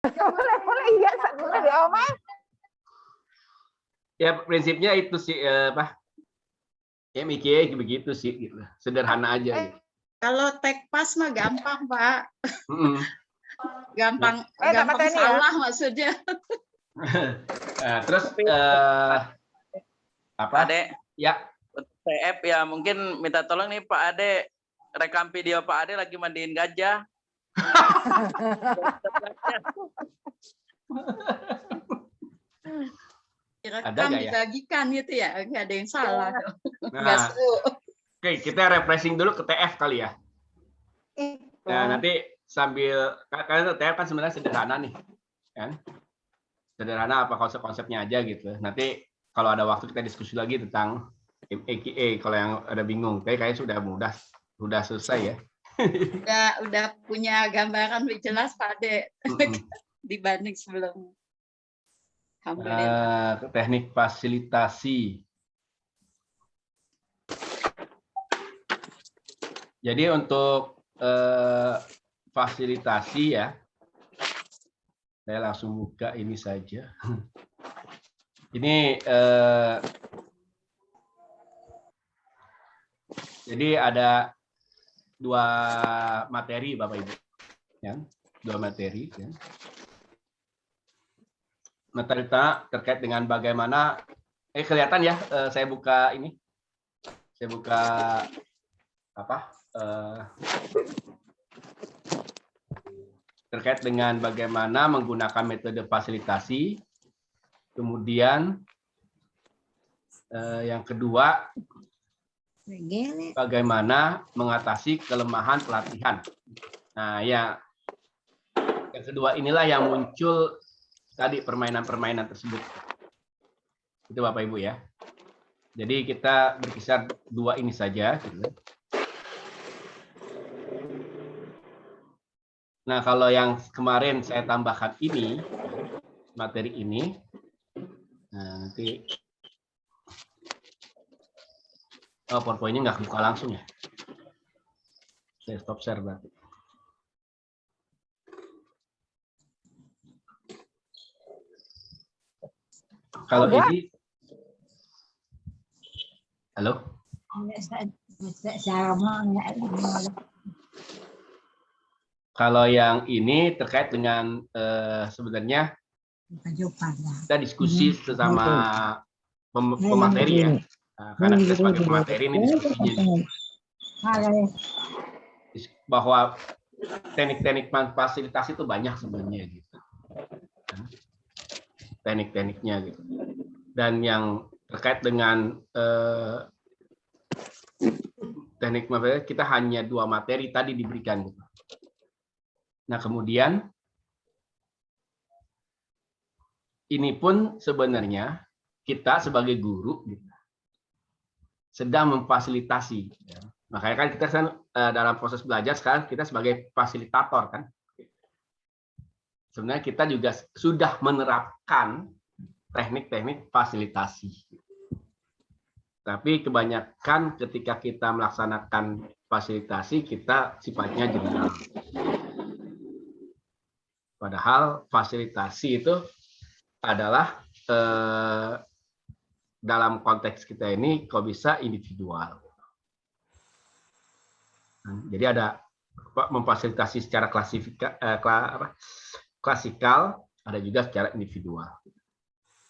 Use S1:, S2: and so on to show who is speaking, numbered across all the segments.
S1: Boleh iya boleh deh Oma.
S2: Ya prinsipnya itu sih apa? Ya mikir begitu sih, gitu. Sederhana aja. Gitu.
S3: Kalau tekpas mah gampang Pak, gampang
S1: Teni
S3: salah
S1: ya?
S3: maksudnya.
S2: Terus apa?
S4: Ade,
S2: ya
S4: TF ya mungkin minta tolong nih Pak Ade, rekam video Pak Ade lagi mandiin gajah.
S3: Direkam dibagikan gitu ya, nggak ada yang salah.
S2: Nah, oke, kita refreshing dulu ke TF kali ya. Nah, nanti sambil karena TF kan sebenarnya sederhana nih, kan? Sederhana apa konsep-konsepnya aja gitu. Nanti kalau ada waktu kita diskusi lagi tentang AKA kalau yang ada bingung. Kayaknya sudah selesai ya.
S3: Udah punya gambaran lebih jelas Pak Ade dibanding sebelum.
S2: Teknik fasilitasi. Jadi untuk fasilitasi ya, saya langsung buka ini saja. Ini jadi ada dua materi Bapak Ibu, ya, dua materi. Ya. Materi terkait dengan bagaimana, kelihatan ya, saya buka ini, saya buka apa? Terkait dengan bagaimana menggunakan metode fasilitasi, kemudian yang kedua bagaimana mengatasi kelemahan pelatihan. Nah, yang kedua inilah yang muncul tadi permainan-permainan tersebut. Itu Bapak Ibu ya. Jadi kita berkisar dua ini saja. Nah, kalau yang kemarin saya tambahkan ini, materi ini, nah, nanti PowerPoint-nya nggak buka langsung ya. Saya stop share berarti. Kalau ini, halo? Kalau yang ini terkait dengan sebenarnya kita diskusi sesama pemateri ya. Nah, karena kita sebagai pemateri ini diskusinya bahwa teknik-teknik fasilitasi itu banyak sebenarnya gitu. Teknik-tekniknya gitu. Dan yang terkait dengan teknik materi kita hanya dua materi tadi diberikan gitu. Nah, kemudian ini pun sebenarnya kita sebagai guru gitu, sedang memfasilitasi. Ya. Makanya kan kita dalam proses belajar sekarang kita sebagai fasilitator kan. Sebenarnya kita juga sudah menerapkan teknik-teknik fasilitasi. Tapi kebanyakan ketika kita melaksanakan fasilitasi kita sifatnya general. Padahal fasilitasi itu adalah dalam konteks kita ini kok bisa individual. Jadi ada memfasilitasi secara klasikal, ada juga secara individual.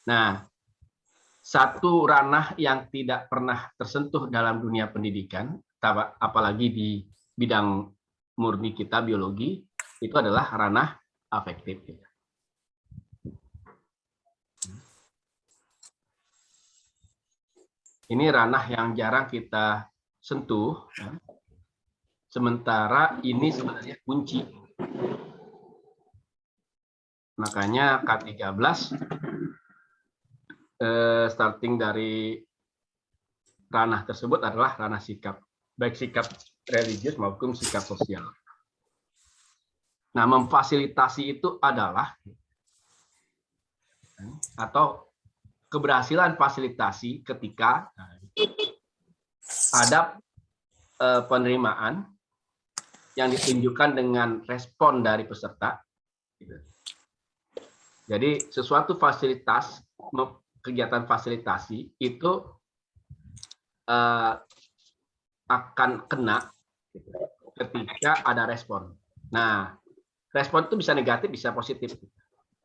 S2: Nah, satu ranah yang tidak pernah tersentuh dalam dunia pendidikan, apalagi di bidang murni kita biologi, itu adalah ranah afektif. Ini ranah yang jarang kita sentuh, ya. Sementara ini sebenarnya kunci. Makanya K13 starting dari ranah tersebut adalah ranah sikap, baik sikap religius maupun sikap sosial. Nah, memfasilitasi itu adalah atau keberhasilan fasilitasi ketika ada penerimaan yang ditunjukkan dengan respon dari peserta Jadi sesuatu fasilitas, kegiatan fasilitasi itu akan kena ketika ada respon. Nah, respon itu bisa negatif, bisa positif.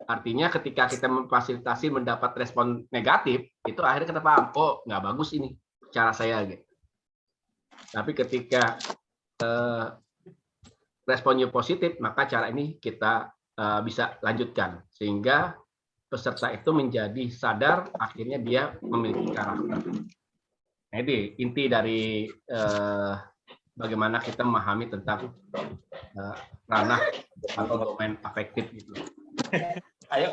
S2: Artinya ketika kita memfasilitasi mendapat respon negatif, itu akhirnya kita paham, oh nggak bagus ini cara saya. Gitu. Tapi ketika responnya positif, maka cara ini kita bisa lanjutkan. Sehingga peserta itu menjadi sadar, akhirnya dia memiliki karakter. Nah, ini inti dari bagaimana kita memahami tentang ranah atau domain afektif gitu.
S5: Ayo.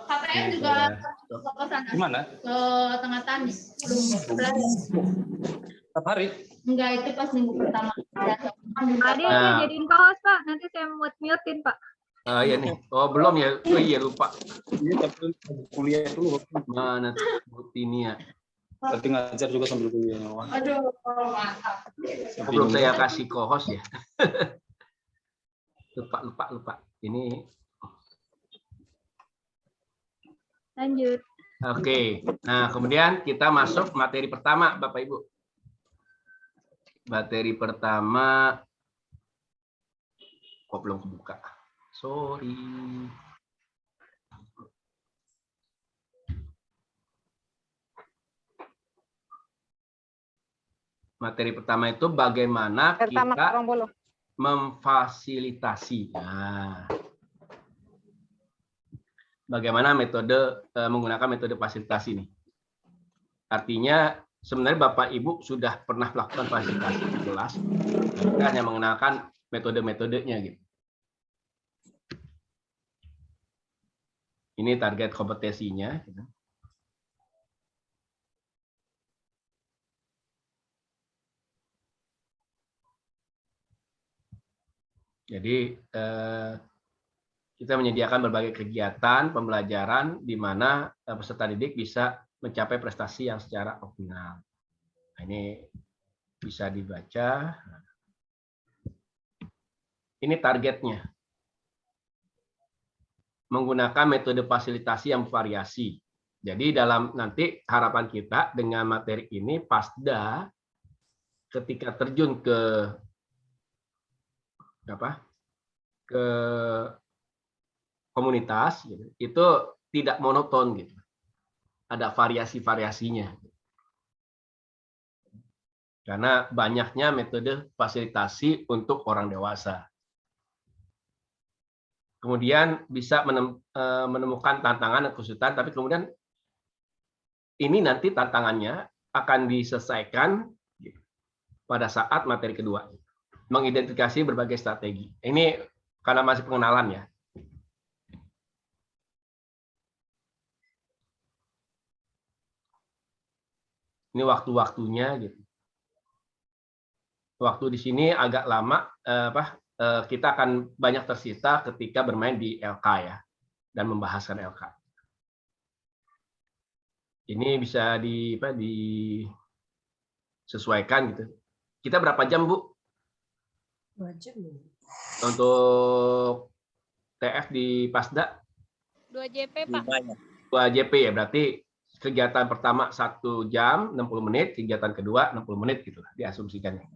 S6: KTM juga ke sana.
S5: Gimana?
S6: Ke Tengah Tani. Belum belajar.
S5: Setiap hari.
S6: Enggak, itu pas minggu pertama.
S7: Ade jadiin co-host, Pak. Nanti saya mute-mutein, Pak.
S2: Iya nih. Oh, belum ya? Oh iya, lupa.
S5: Iya, tapi kuliah dulu.
S2: Mana Butinia?
S5: Berarti ngajar juga sambil kuliah.
S6: Aduh, mantap.
S2: Belum saya kasih co-host ya. lupa. Ini
S7: Lanjut.
S2: oke. Nah, kemudian kita masuk materi pertama, Bapak Ibu. Materi pertama kok belum kebuka. Sorry. Materi pertama itu bagaimana kita memfasilitasi. Nah, bagaimana metode menggunakan metode fasilitasi ini. Artinya sebenarnya Bapak Ibu sudah pernah melakukan fasilitasi di kelas, kita hanya mengenalkan metode-metodenya gitu. Ini target kompetensinya. Gitu. Jadi kita menyediakan berbagai kegiatan pembelajaran di mana peserta didik bisa mencapai prestasi yang secara optimal. Nah, ini bisa dibaca. Ini targetnya. Menggunakan metode fasilitasi yang bervariasi. Jadi dalam nanti harapan kita dengan materi ini Pasda ketika terjun ke ke komunitas gitu, itu tidak monoton gitu. Ada variasi-variasinya. Karena banyaknya metode fasilitasi untuk orang dewasa. Kemudian bisa menemukan tantangan dan kesulitan, tapi kemudian ini nanti tantangannya akan diselesaikan pada saat materi kedua. Mengidentifikasi berbagai strategi. Ini karena masih pengenalan ya. Ini waktu-waktunya gitu. Waktu di sini agak lama, kita akan banyak tersita ketika bermain di LK ya, dan membahaskan LK. Ini bisa disesuaikan gitu. Kita berapa jam, Bu?
S8: 2 jam.
S2: Untuk TF di Pasda?
S7: 2 JP, Pak.
S2: 2 JP ya, berarti kegiatan pertama 1 jam 60 menit, kegiatan kedua 60 menit gitu lah diasumsikannya.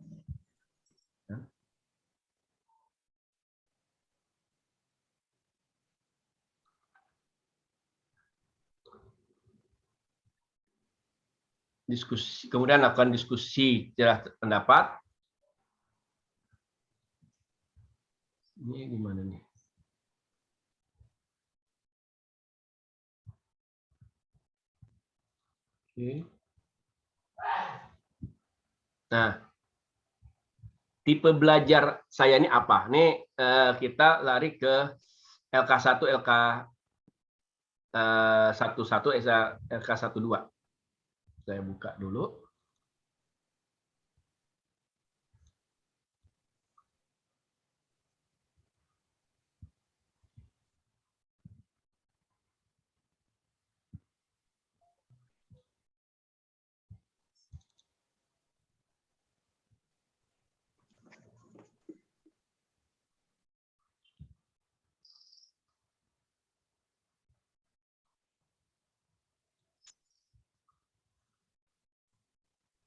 S2: Diskusi, kemudian lakukan diskusi jelas pendapat. Ini gimana nih? Oke. Nah, tipe belajar saya ini apa? Nih kita lari ke LK1, LK11, LK12. Saya buka dulu.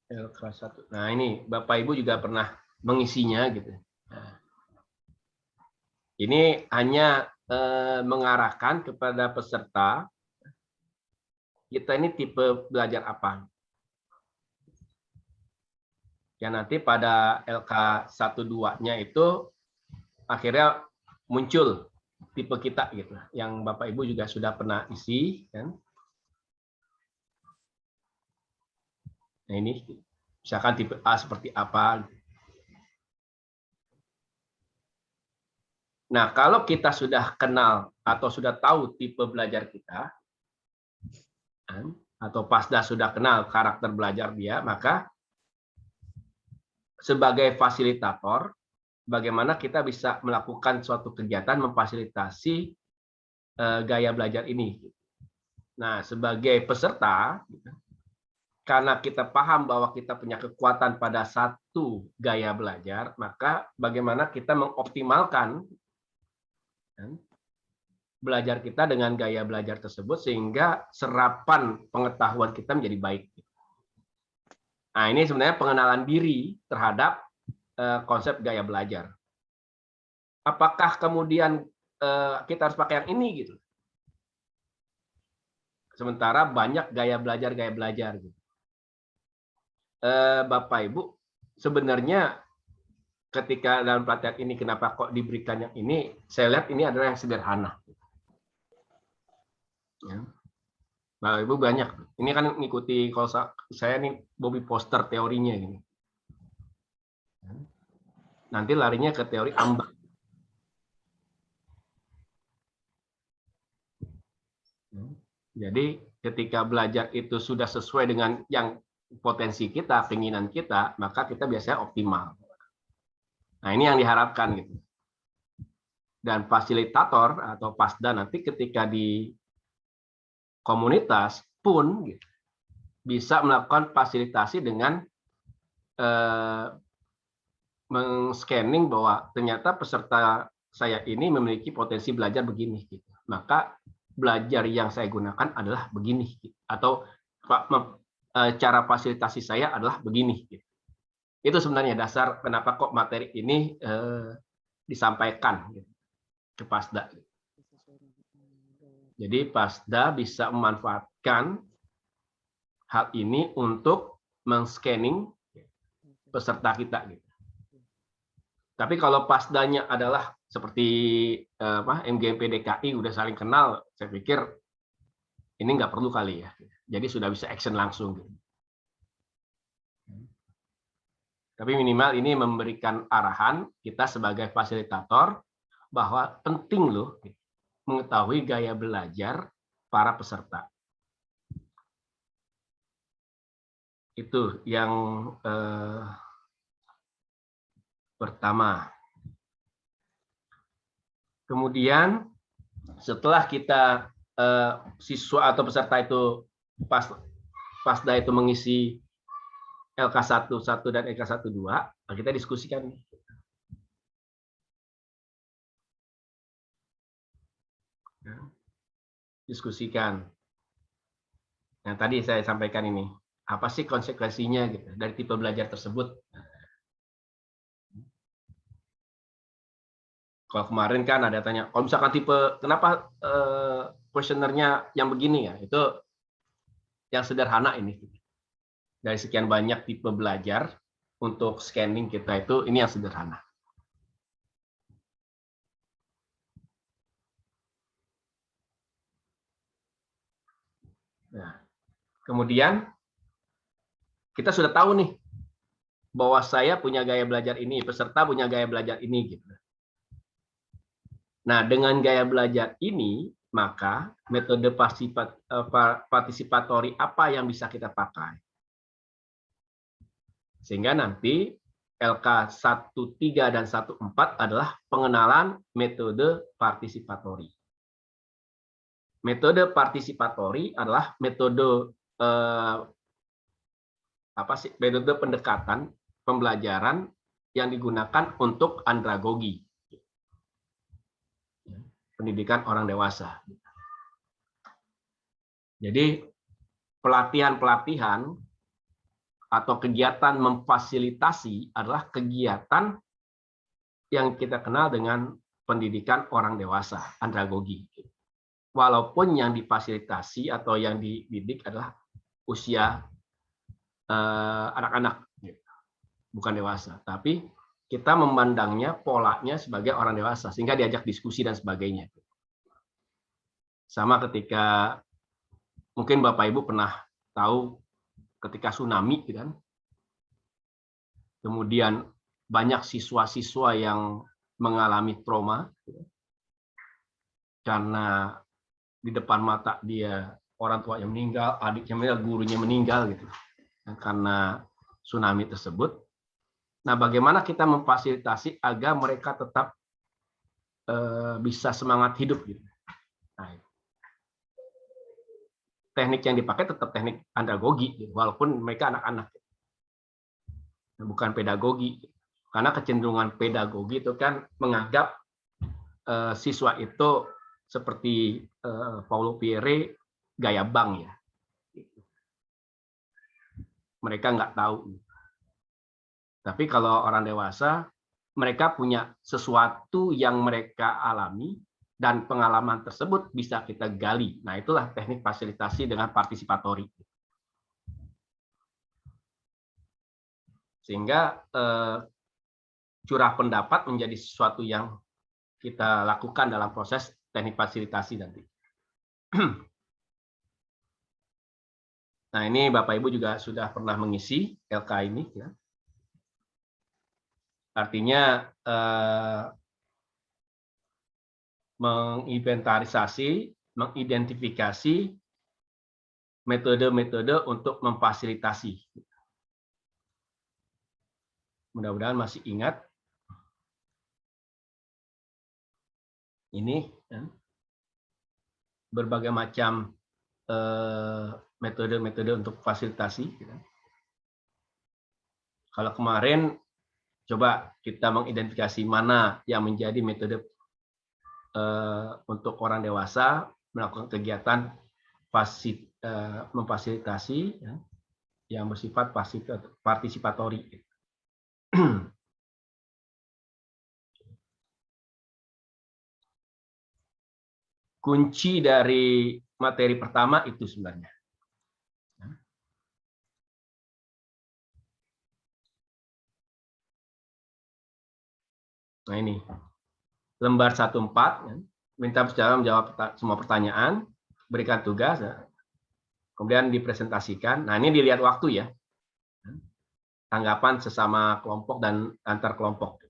S2: LK1. Nah, ini Bapak Ibu juga pernah mengisinya gitu. Nah, ini hanya mengarahkan kepada peserta kita ini tipe belajar apa. Ya nanti pada LK12-nya itu akhirnya muncul tipe kita gitu, yang Bapak Ibu juga sudah pernah isi kan. Nah ini misalkan tipe A seperti apa. Nah kalau kita sudah kenal atau sudah tahu tipe belajar kita, kan, atau Pasda sudah kenal karakter belajar dia, maka sebagai fasilitator, bagaimana kita bisa melakukan suatu kegiatan memfasilitasi gaya belajar ini. Nah, sebagai peserta, karena kita paham bahwa kita punya kekuatan pada satu gaya belajar, maka bagaimana kita mengoptimalkan belajar kita dengan gaya belajar tersebut sehingga serapan pengetahuan kita menjadi baik. Nah, ini sebenarnya pengenalan diri terhadap konsep gaya belajar. Apakah kemudian kita harus pakai yang ini gitu? Sementara banyak gaya belajar gitu. Bapak Ibu, sebenarnya ketika dalam pelatihan ini kenapa kok diberikan yang ini? Saya lihat ini adalah yang sederhana. Ya. Nah, Ibu banyak. Ini kan mengikuti kalau saya nih Bobby Poster teorinya gini. Nanti larinya ke teori ambak. Jadi ketika belajar itu sudah sesuai dengan yang potensi kita, keinginan kita, maka kita biasanya optimal. Nah, ini yang diharapkan gitu. Dan fasilitator atau Pasda nanti ketika di komunitas pun gitu, bisa melakukan fasilitasi dengan men-scanning bahwa ternyata peserta saya ini memiliki potensi belajar begini gitu. Maka belajar yang saya gunakan adalah begini gitu. Atau cara fasilitasi saya adalah begini gitu. Itu sebenarnya dasar kenapa kok materi ini disampaikan gitu, ke Pasda. Jadi Pasda bisa memanfaatkan hal ini untuk men-scanning peserta kita gitu. Tapi kalau Pasdanya adalah seperti MGMP DKI udah saling kenal, saya pikir ini nggak perlu kali ya. Jadi sudah bisa action langsung. Gitu. Tapi minimal ini memberikan arahan kita sebagai fasilitator bahwa penting loh mengetahui gaya belajar para peserta. Itu yang pertama. Kemudian setelah kita siswa atau peserta itu Pasda itu mengisi LK11 dan LK12, kita diskusikan. Diskusikan. Nah, tadi saya sampaikan ini. Apa sih konsekuensinya gitu dari tipe belajar tersebut? Kalau kemarin kan ada tanya, kalau misalkan tipe, kenapa kuesionernya yang begini ya? Itu yang sederhana ini. Dari sekian banyak tipe belajar untuk scanning kita itu, ini yang sederhana. Nah, kemudian kita sudah tahu nih bahwa saya punya gaya belajar ini, peserta punya gaya belajar ini gitu. Nah, dengan gaya belajar ini, maka metode partisipatori apa yang bisa kita pakai? Sehingga nanti LK13 dan 14 adalah pengenalan metode partisipatori. Metode partisipatori adalah metode metode pendekatan pembelajaran yang digunakan untuk andragogi, pendidikan orang dewasa. Jadi pelatihan-pelatihan atau kegiatan memfasilitasi adalah kegiatan yang kita kenal dengan pendidikan orang dewasa, andragogi. Walaupun yang difasilitasi atau yang dididik adalah usia anak-anak, bukan dewasa. Tapi kita memandangnya polanya sebagai orang dewasa, sehingga diajak diskusi dan sebagainya. Sama ketika mungkin Bapak Ibu pernah tahu ketika tsunami, kan? Kemudian banyak siswa-siswa yang mengalami trauma karena di depan mata dia orang tua yang meninggal, adiknya meninggal, gurunya meninggal gitu karena tsunami tersebut. Nah, bagaimana kita memfasilitasi agar mereka tetap bisa semangat hidup gitu. Nah, teknik yang dipakai tetap teknik andragogi, gitu, walaupun mereka anak-anak, bukan pedagogi. Karena kecenderungan pedagogi itu kan menganggap siswa itu seperti Paulo Freire gaya bank ya. Mereka nggak tahu. Tapi kalau orang dewasa, mereka punya sesuatu yang mereka alami dan pengalaman tersebut bisa kita gali. Nah, itulah teknik fasilitasi dengan partisipatori. Sehingga curah pendapat menjadi sesuatu yang kita lakukan dalam proses teknik fasilitasi nanti. Nah, ini Bapak Ibu juga sudah pernah mengisi LK ini, ya. Artinya menginventarisasi, mengidentifikasi metode-metode untuk memfasilitasi. Mudah-mudahan masih ingat. Ini ya, berbagai macam metode-metode untuk fasilitasi. Kalau kemarin coba kita mengidentifikasi mana yang menjadi metode untuk orang dewasa melakukan kegiatan memfasilitasi ya, yang bersifat partisipatori. Kunci dari materi pertama itu sebenarnya. Nah, ini lembar 14, ya. Minta secara menjawab semua pertanyaan, berikan tugas, ya. Kemudian dipresentasikan. Nah, ini dilihat waktu ya, tanggapan sesama kelompok dan antar kelompok.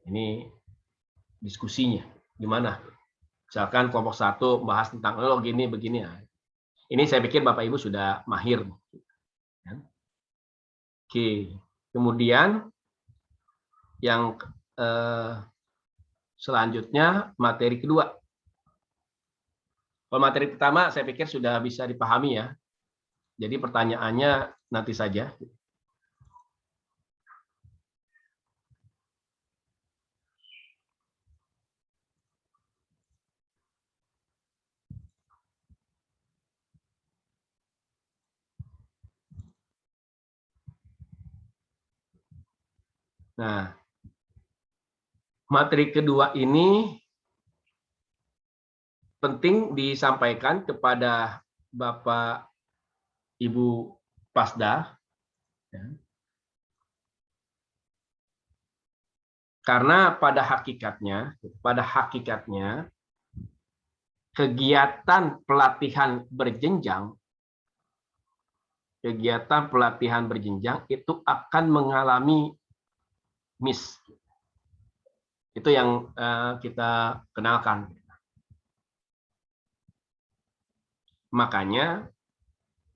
S2: Ini diskusinya gimana? Misalkan kelompok 1 bahas tentang lo gini begini. Nah, ini saya pikir Bapak Ibu sudah mahir. Oke, kemudian yang selanjutnya materi kedua. Kalau materi pertama saya pikir sudah bisa dipahami ya. Jadi pertanyaannya nanti saja. Nah, materi kedua ini penting disampaikan kepada Bapak Ibu Pasda, ya. Karena pada hakikatnya kegiatan pelatihan berjenjang itu akan mengalami miss. Itu yang kita kenalkan. Makanya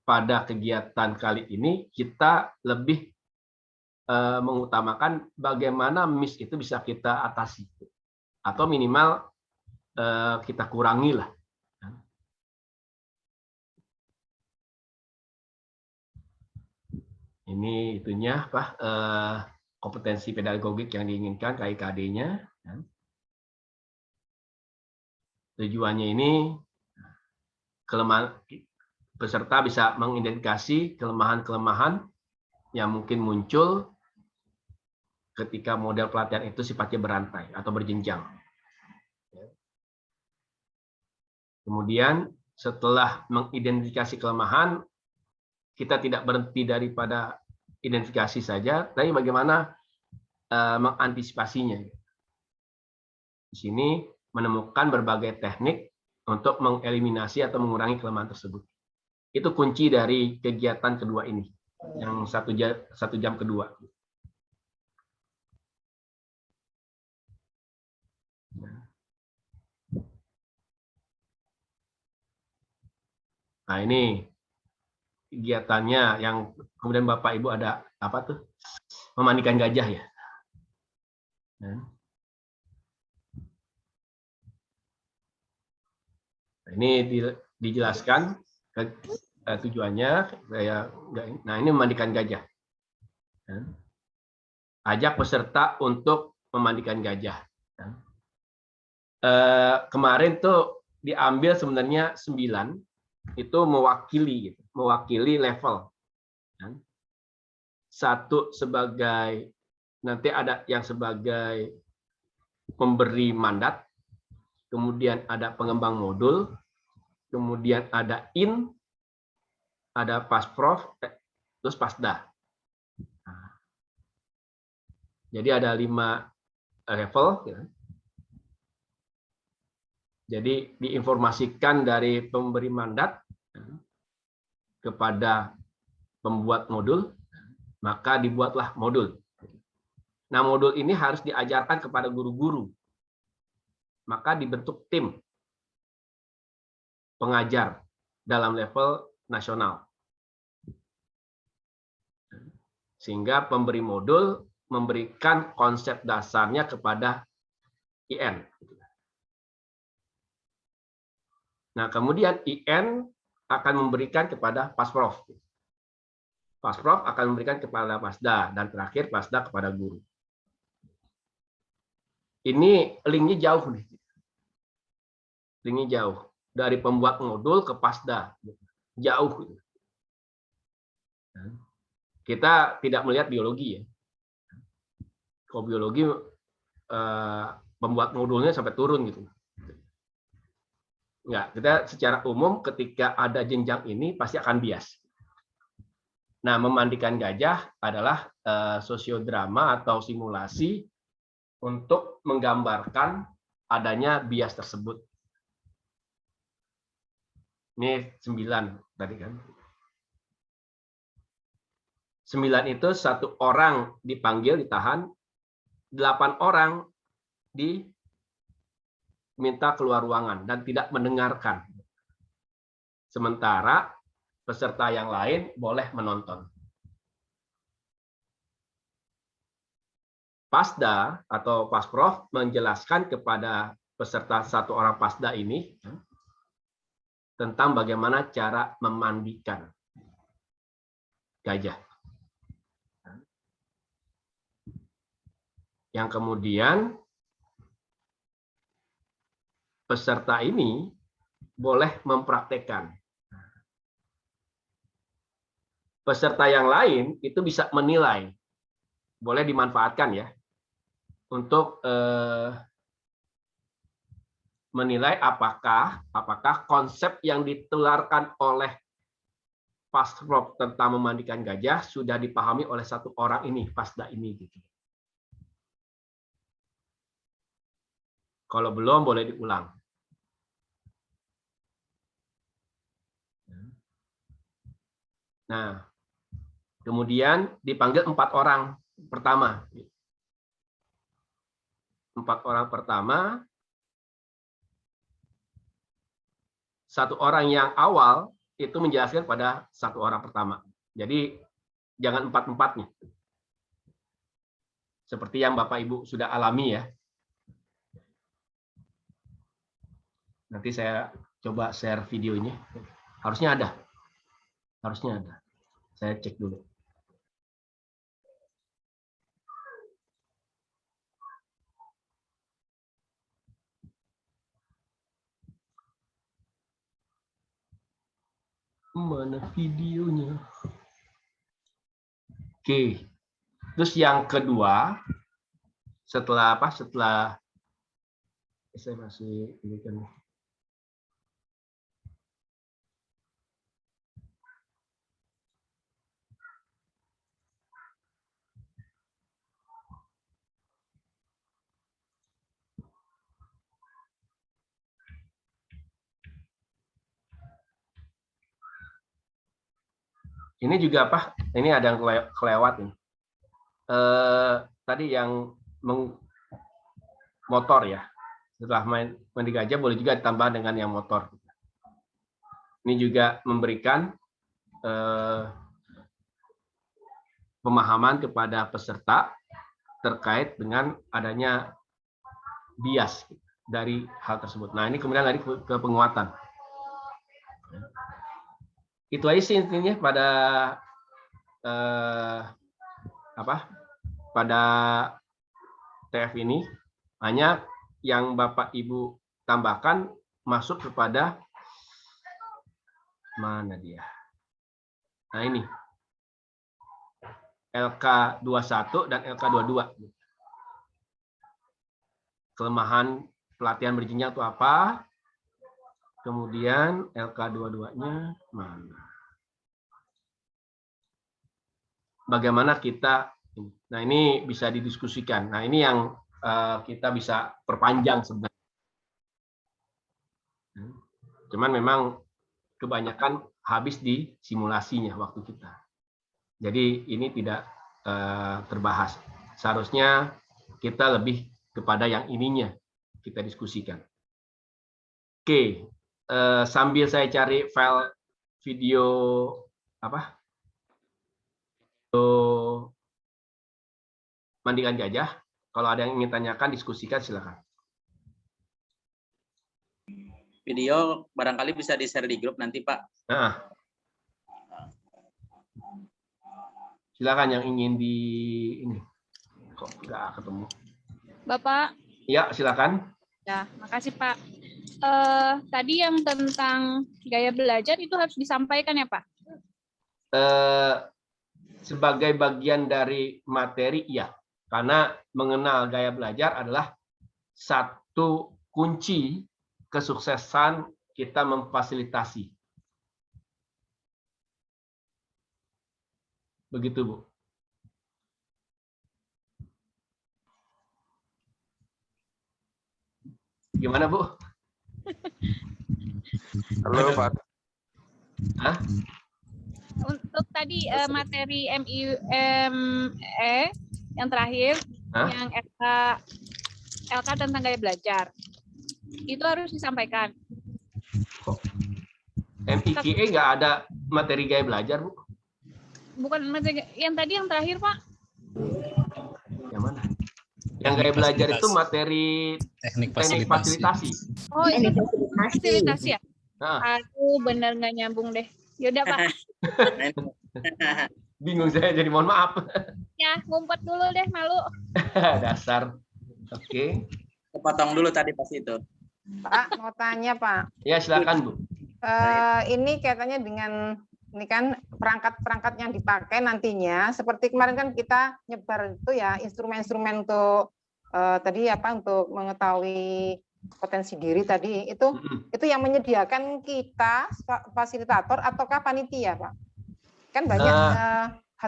S2: pada kegiatan kali ini kita lebih mengutamakan bagaimana miss itu bisa kita atasi atau minimal kita kurangi lah. Ini itunya Pak, kompetensi pedagogik yang diinginkan KIKD-nya. Tujuannya ini kelemahan peserta bisa mengidentifikasi kelemahan-kelemahan yang mungkin muncul ketika model pelatihan itu sifatnya berantai atau berjenjang. Kemudian setelah mengidentifikasi kelemahan, kita tidak berhenti daripada identifikasi saja, tapi bagaimana mengantisipasinya. Di sini menemukan berbagai teknik untuk mengeliminasi atau mengurangi kelemahan tersebut. Itu kunci dari kegiatan kedua ini, yang satu jam kedua. Nah, ini kegiatannya yang kemudian Bapak Ibu ada apa tuh? Memandikan gajah ya. Nah, ini dijelaskan tujuannya. Nah, ini memandikan gajah. Ajak peserta untuk memandikan gajah. Kemarin tuh diambil sebenarnya 9. Itu mewakili level. Satu sebagai, nanti ada yang sebagai pemberi mandat, kemudian ada pengembang modul, kemudian ada ada pasprof, terus pasda. Jadi ada 5 level. Jadi diinformasikan dari pemberi mandat kepada pembuat modul, maka dibuatlah modul. Nah, modul ini harus diajarkan kepada guru-guru. Maka dibentuk tim pengajar dalam level nasional. Sehingga pemberi modul memberikan konsep dasarnya kepada IN. Nah, kemudian IN akan memberikan kepada Pasprof. Pasprof akan memberikan kepada Pasda, dan terakhir Pasda kepada guru. Ini linknya jauh nih. Linknya jauh. Dari pembuat modul ke Pasda. Jauh. Kita tidak melihat biologi ya. Kalau biologi, pembuat modulnya sampai turun gitu. Enggak, kita secara umum ketika ada jenjang ini pasti akan bias. Nah, memandikan gajah adalah sosiodrama atau simulasi untuk menggambarkan adanya bias tersebut. Ini 9 tadi kan. 9 itu 1 orang dipanggil, ditahan, 8 orang diminta keluar ruangan dan tidak mendengarkan. Sementara peserta yang lain boleh menonton. Pasda atau Pasprof menjelaskan kepada peserta 1 orang Pasda ini tentang bagaimana cara memandikan gajah. Yang kemudian peserta ini boleh mempraktekkan. Peserta yang lain itu bisa menilai, boleh dimanfaatkan ya, untuk menilai apakah konsep yang ditularkan oleh Pasprof tentang memandikan gajah sudah dipahami oleh 1 orang ini, Pasda ini. Gitu. Kalau belum, boleh diulang. Nah, kemudian dipanggil 4 orang pertama. 4 orang pertama, 1 orang yang awal itu menjelaskan pada 1 orang pertama. Jadi jangan 4-4-nya. Seperti yang Bapak Ibu sudah alami ya. Nanti saya coba share videonya. Harusnya ada. Harusnya ada. Saya cek dulu. Mana videonya? Oke. Terus yang kedua, setelah apa? Setelah saya masih ini kan. Ini juga apa? Ini ada yang kelewat nih. Tadi yang motor ya. Setelah mandi gajah boleh juga ditambah dengan yang motor. Ini juga memberikan pemahaman kepada peserta terkait dengan adanya bias dari hal tersebut. Nah, ini kemudian lari ke penguatan. Itu aja sih intinya pada pada TF ini. Hanya yang Bapak Ibu tambahkan masuk kepada mana dia? Nah, ini LK21 dan LK22. Kelemahan pelatihan berjenjang itu apa? Kemudian LK22-nya mana? Bagaimana kita, nah ini bisa didiskusikan. Nah ini yang kita bisa perpanjang sebenarnya. Cuman memang kebanyakan habis di simulasinya waktu kita. Jadi ini tidak terbahas. Seharusnya kita lebih kepada yang ininya kita diskusikan. Oke, sambil saya cari file video apa? Mandikan gajah. Kalau ada yang ingin tanyakan, diskusikan silakan.
S4: Video barangkali bisa di-share di grup nanti, Pak.
S2: Nah, silakan yang ingin di ini. Kok nggak ketemu?
S7: Bapak.
S2: Ya, silakan.
S7: Ya, makasih Pak. Tadi yang tentang gaya belajar itu harus disampaikan ya Pak?
S2: Sebagai bagian dari materi, ya. Karena mengenal gaya belajar adalah satu kunci kesuksesan kita memfasilitasi. Begitu, Bu. Gimana, Bu?
S9: Halo, Pak.
S2: Hah?
S7: Untuk tadi materi MIME yang terakhir, yang LK tentang gaya belajar, itu harus disampaikan.
S2: MIKE nggak ada materi gaya belajar, Bu?
S7: Bukan materi yang tadi yang terakhir, Pak.
S2: Yang mana? Yang gaya belajar itu materi teknik fasilitasi.
S7: Oh, itu fasilitasi ya? Aduh, bener nggak nyambung deh. Yaudah, Pak.
S2: Bingung saya, jadi mohon maaf.
S7: Ya, ngumpet dulu deh, malu.
S2: Dasar. Oke.
S4: Potong dulu tadi pas itu.
S1: Pak, mau tanya, Pak.
S2: Ya, silakan, Bu.
S1: Ini kaitannya dengan ini kan perangkat-perangkat yang dipakai nantinya. Seperti kemarin kan kita nyebar itu ya instrumen-instrumen untuk tadi apa untuk mengetahui potensi diri tadi itu yang menyediakan kita fasilitator ataukah panitia, Pak? Kan banyak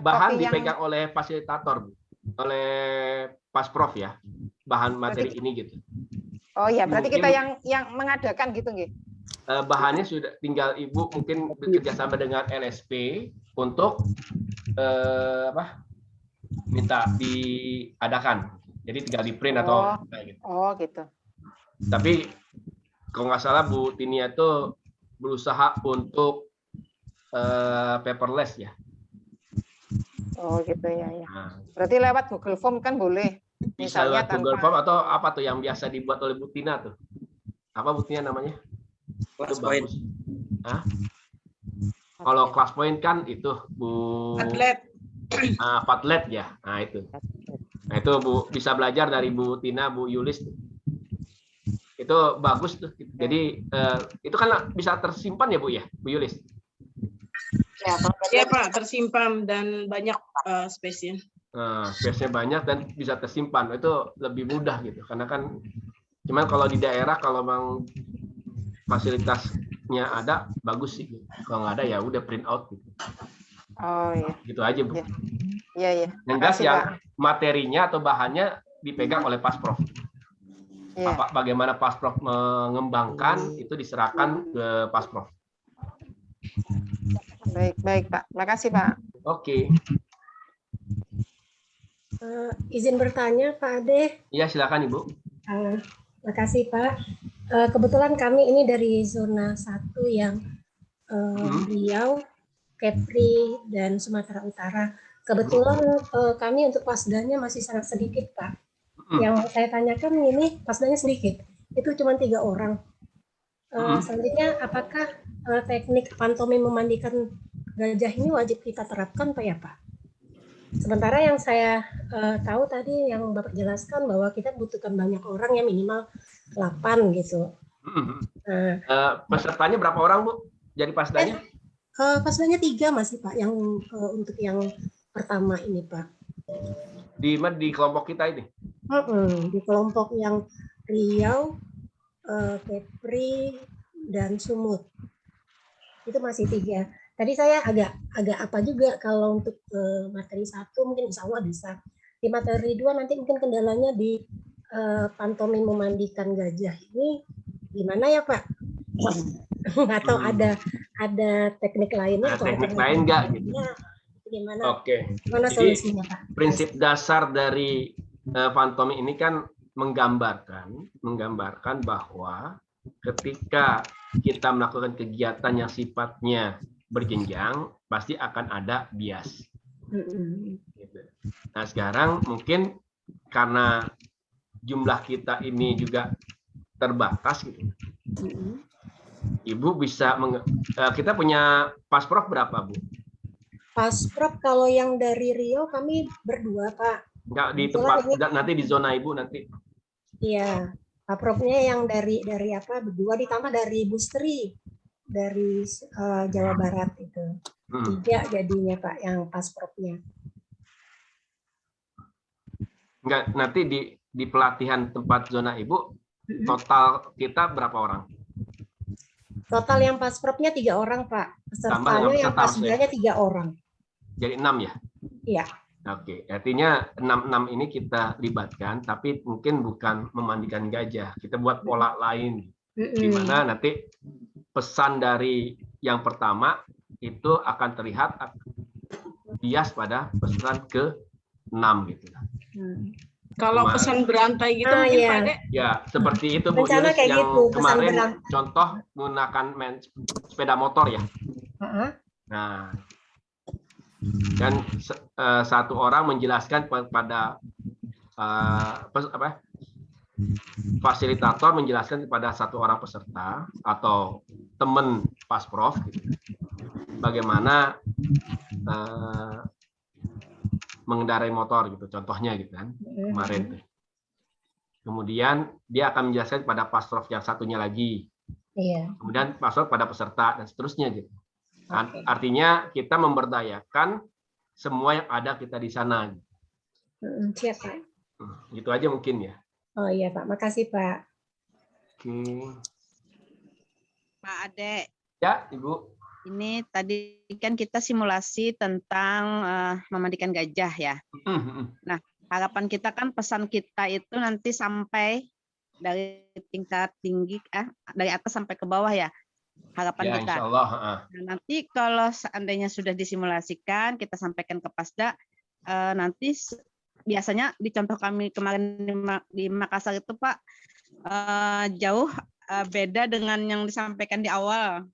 S2: bahan dipegang oleh fasilitator, oleh Pasprof ya, bahan materi ini gitu.
S1: Oh ya, berarti kita yang mengadakan gitu nggih.
S2: Bahannya sudah tinggal Ibu mungkin bekerja sama dengan LSP untuk minta diadakan. Jadi tinggal di print atau kayak gitu. Oh gitu. Tapi kalau nggak salah Bu Tinia itu berusaha untuk paperless ya. Oh gitu ya. Nah, berarti lewat Google Form kan boleh. Bisa lewat Google Form atau apa tuh yang biasa dibuat oleh Bu Tina tuh? Apa Bu Tina namanya? ClassPoint. Kalau ClassPoint kan itu Bu Padlet ya. Nah itu Bu bisa belajar dari Bu Tina, Bu Yulis. Itu bagus tuh. Jadi itu kan bisa tersimpan ya Bu ya, Bu Yulis.
S9: Ya Pak, tersimpan dan banyak space-nya.
S2: Nah, space-nya banyak dan bisa tersimpan, itu lebih mudah gitu. Karena kan, cuman kalau di daerah kalau memang fasilitasnya ada, bagus sih. Kalau nggak ada ya udah print out gitu.
S1: Oh iya.
S2: Gitu aja Bu.
S1: Iya iya.
S2: Yang jelas
S1: Makasih,
S2: yang
S1: Pak.
S2: materinya atau bahannya dipegang oleh Pasprof.
S1: Iya.
S2: Bagaimana Pasprof mengembangkan itu diserahkan ke Pasprof.
S1: Baik Pak. Makasih Pak.
S2: Oke.
S8: Izin bertanya Pak Ade.
S2: Iya silakan Ibu.
S8: Makasih Pak. Kebetulan kami ini dari zona 1 yang Riau, Kepri, dan Sumatera Utara. Kebetulan kami untuk pasdanya masih sangat sedikit Pak. Yang saya tanyakan ini pasdanya sedikit. Itu cuma 3 orang. Selanjutnya apakah teknik pantomim memandikan gajah ini wajib kita terapkan Pak ya Pak? Sementara yang saya tahu tadi yang Bapak jelaskan bahwa kita butuhkan banyak orang ya, minimal 8 gitu.
S2: Pesertanya berapa orang Bu? Jadi pasdanya?
S8: Pasdanya 3 masih Pak, yang untuk yang pertama ini Pak.
S2: Di kelompok kita ini?
S8: Di kelompok yang Riau, Kepri, dan Sumut. Itu masih 3. Tadi saya agak apa juga kalau untuk materi 1 mungkin insya Allah bisa. Di materi 2 nanti mungkin kendalanya di pantomim memandikan gajah ini gimana ya Pak? Atau ada teknik lainnya?
S2: Ada teknik lain nggak gitu?
S8: Gimana?
S2: Oke.
S8: Gimana solusinya Pak?
S2: Prinsip dasar dari pantomim ini kan menggambarkan bahwa ketika kita melakukan kegiatan yang sifatnya berjenjang, pasti akan ada bias. Nah sekarang mungkin karena jumlah kita ini juga terbatas, gitu. Ibu bisa kita punya Pasprof berapa Bu?
S8: Pasprof kalau yang dari Riau kami berdua Pak.
S2: Enggak di tempat nanti di zona Ibu nanti.
S8: Iya, Pasprofnya yang dari apa berdua ditambah dari Bustri dari Jawa Barat itu. 3 jadinya Pak yang Pasprofnya.
S2: Enggak, nanti di pelatihan tempat zona Ibu total kita berapa orang?
S8: Total yang Pasprofnya 3 orang Pak. Pesertanya yang pasdanya 3 orang.
S2: Jadi 6 ya?
S8: Iya.
S2: Oke, artinya 6 ini kita libatkan, tapi mungkin bukan memandikan gajah. Kita buat pola lain, di mana nanti pesan dari yang pertama itu akan terlihat bias pada pesan ke-6 gitu.
S9: Kalau pesan berantai gitu mungkin
S8: iya.
S9: Pak Ade?
S2: Ya, seperti itu Bu Yunis yang gitu, kemarin contoh menggunakan sepeda motor ya. Nah, dan satu orang menjelaskan pada fasilitator menjelaskan kepada satu orang peserta atau teman Pasprof gitu, bagaimana mengendarai motor gitu, contohnya gitu kan kemarin. Kemudian dia akan menjelaskan pada Pasprof yang satunya lagi. Kemudian Pasprof pada peserta dan seterusnya gitu. Artinya kita memberdayakan semua yang ada kita di sana.
S8: Siap Pak.
S2: Gitu aja mungkin ya.
S8: Oh iya Pak, makasih Pak.
S2: Oke.
S10: Pak Ade.
S2: Ya Ibu.
S10: Ini tadi kan kita simulasi tentang memandikan gajah ya. Nah harapan kita kan pesan kita itu nanti sampai dari tingkat tinggi, dari atas sampai ke bawah ya. Harapan
S2: ya,
S10: kita.
S2: Insya Allah.
S10: Nah, nanti kalau seandainya sudah disimulasikan, kita sampaikan ke Pasda, nanti biasanya di contoh kami kemarin di Makassar itu Pak, jauh beda dengan yang disampaikan di awal.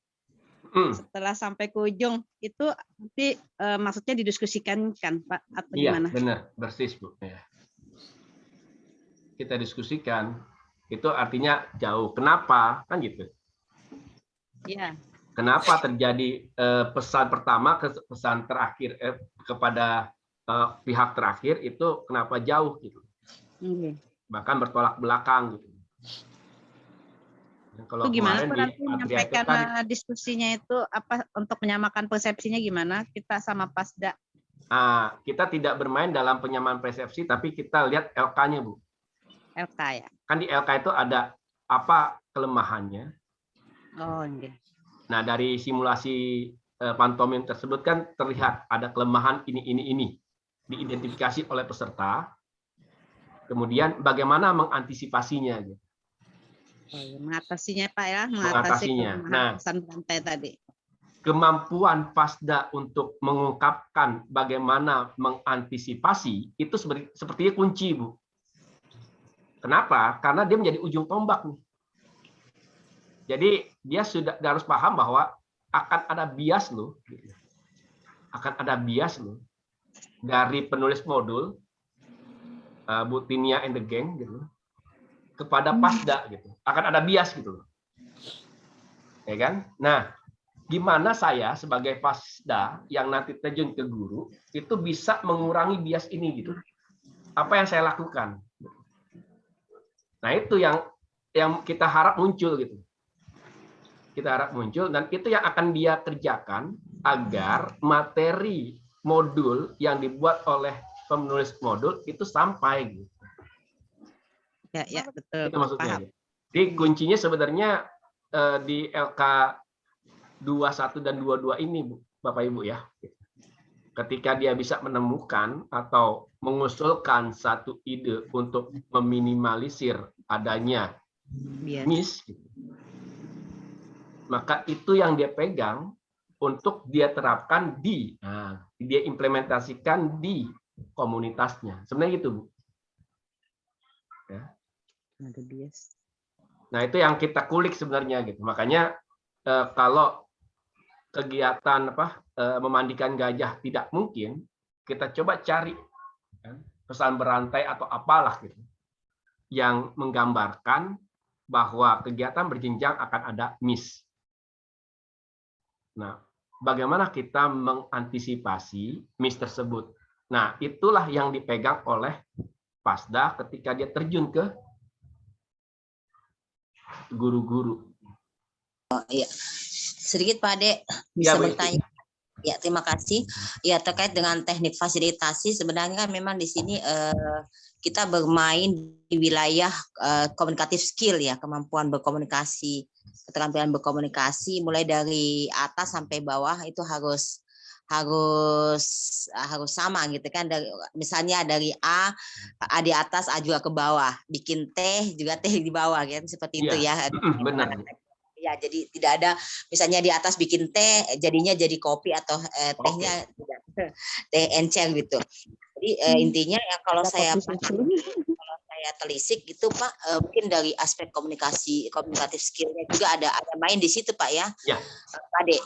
S10: Setelah sampai ke ujung, itu nanti maksudnya didiskusikan kan Pak, atau gimana?
S2: Iya, benar, persis Bu. Ya. Kita diskusikan, itu artinya jauh. Kenapa? Kan gitu. Ya. Kenapa terjadi pesan pertama ke pesan terakhir kepada pihak terakhir itu kenapa jauh gitu? Bahkan bertolak belakang gitu. Kalau
S10: Itu gimana
S2: kemarin
S10: tuh
S2: di
S10: nanti
S2: Atria itu
S10: menyampaikan
S2: kan
S10: diskusinya itu apa untuk menyamakan persepsinya gimana kita sama Pasda?
S2: kita tidak bermain dalam penyamaan persepsi, tapi kita lihat LK-nya, Bu.
S10: LK ya.
S2: Kan di LK itu ada apa kelemahannya.
S10: Oh, okay.
S2: Nah, dari simulasi pantomim tersebut kan terlihat ada kelemahan ini diidentifikasi oleh peserta. Kemudian bagaimana mengantisipasinya gitu.
S10: Oh, ya. Mengatasinya Pak ya,
S2: Mengatasinya. Nah,
S10: pesan rantai tadi.
S2: Kemampuan Pasda untuk mengungkapkan bagaimana mengantisipasi itu sepertinya kunci, Bu. Kenapa? Karena dia menjadi ujung tombak nih. Jadi dia sudah harus paham bahwa akan ada bias loh. Akan ada bias loh dari penulis modul Bu Tinia and the Gang gitu kepada Pasda gitu. Akan ada bias gitu loh. Ya kan? Nah, gimana saya sebagai Pasda yang nanti terjun ke guru itu bisa mengurangi bias ini gitu. Apa yang saya lakukan? Nah, itu yang kita harap muncul gitu. Kita harap muncul dan itu yang akan dia kerjakan agar materi modul yang dibuat oleh penulis modul itu sampai gitu.
S10: Ya, betul.
S2: Itu maksudnya.
S10: Paham.
S2: Jadi kuncinya sebenarnya di LK 21 dan 22 ini, Bu, Bapak Ibu ya. Ketika dia bisa menemukan atau mengusulkan satu ide untuk meminimalisir adanya miss, maka itu yang dia pegang untuk dia terapkan dia implementasikan di komunitasnya. Sebenarnya gitu, Bu. Ya. Nah, itu yang kita kulik sebenarnya gitu. Makanya kalau kegiatan memandikan gajah tidak mungkin, kita coba cari pesan berantai atau apalah gitu yang menggambarkan bahwa kegiatan berjenjang akan ada miss. Nah, bagaimana kita mengantisipasi miss tersebut? Nah, itulah yang dipegang oleh Pasda ketika dia terjun ke guru-guru.
S11: Oh iya, sedikit Pak Ade bisa bertanya. Ya, terima kasih. Ya, terkait dengan teknik fasilitasi, sebenarnya kan memang di sini kita bermain di wilayah komunikatif skill ya, kemampuan berkomunikasi, keterampilan berkomunikasi, mulai dari atas sampai bawah itu harus sama gitu kan. Misalnya dari A di atas, A juga ke bawah, bikin teh juga teh di bawah kan, seperti itu ya.
S2: Benar.
S11: Ya, jadi tidak ada misalnya di atas bikin teh jadinya jadi kopi atau tehnya teh encer gitu. Jadi intinya ya kalau saya telisik gitu Pak, mungkin dari aspek komunikatif skillnya juga ada main di situ Pak ya. Pak Ade.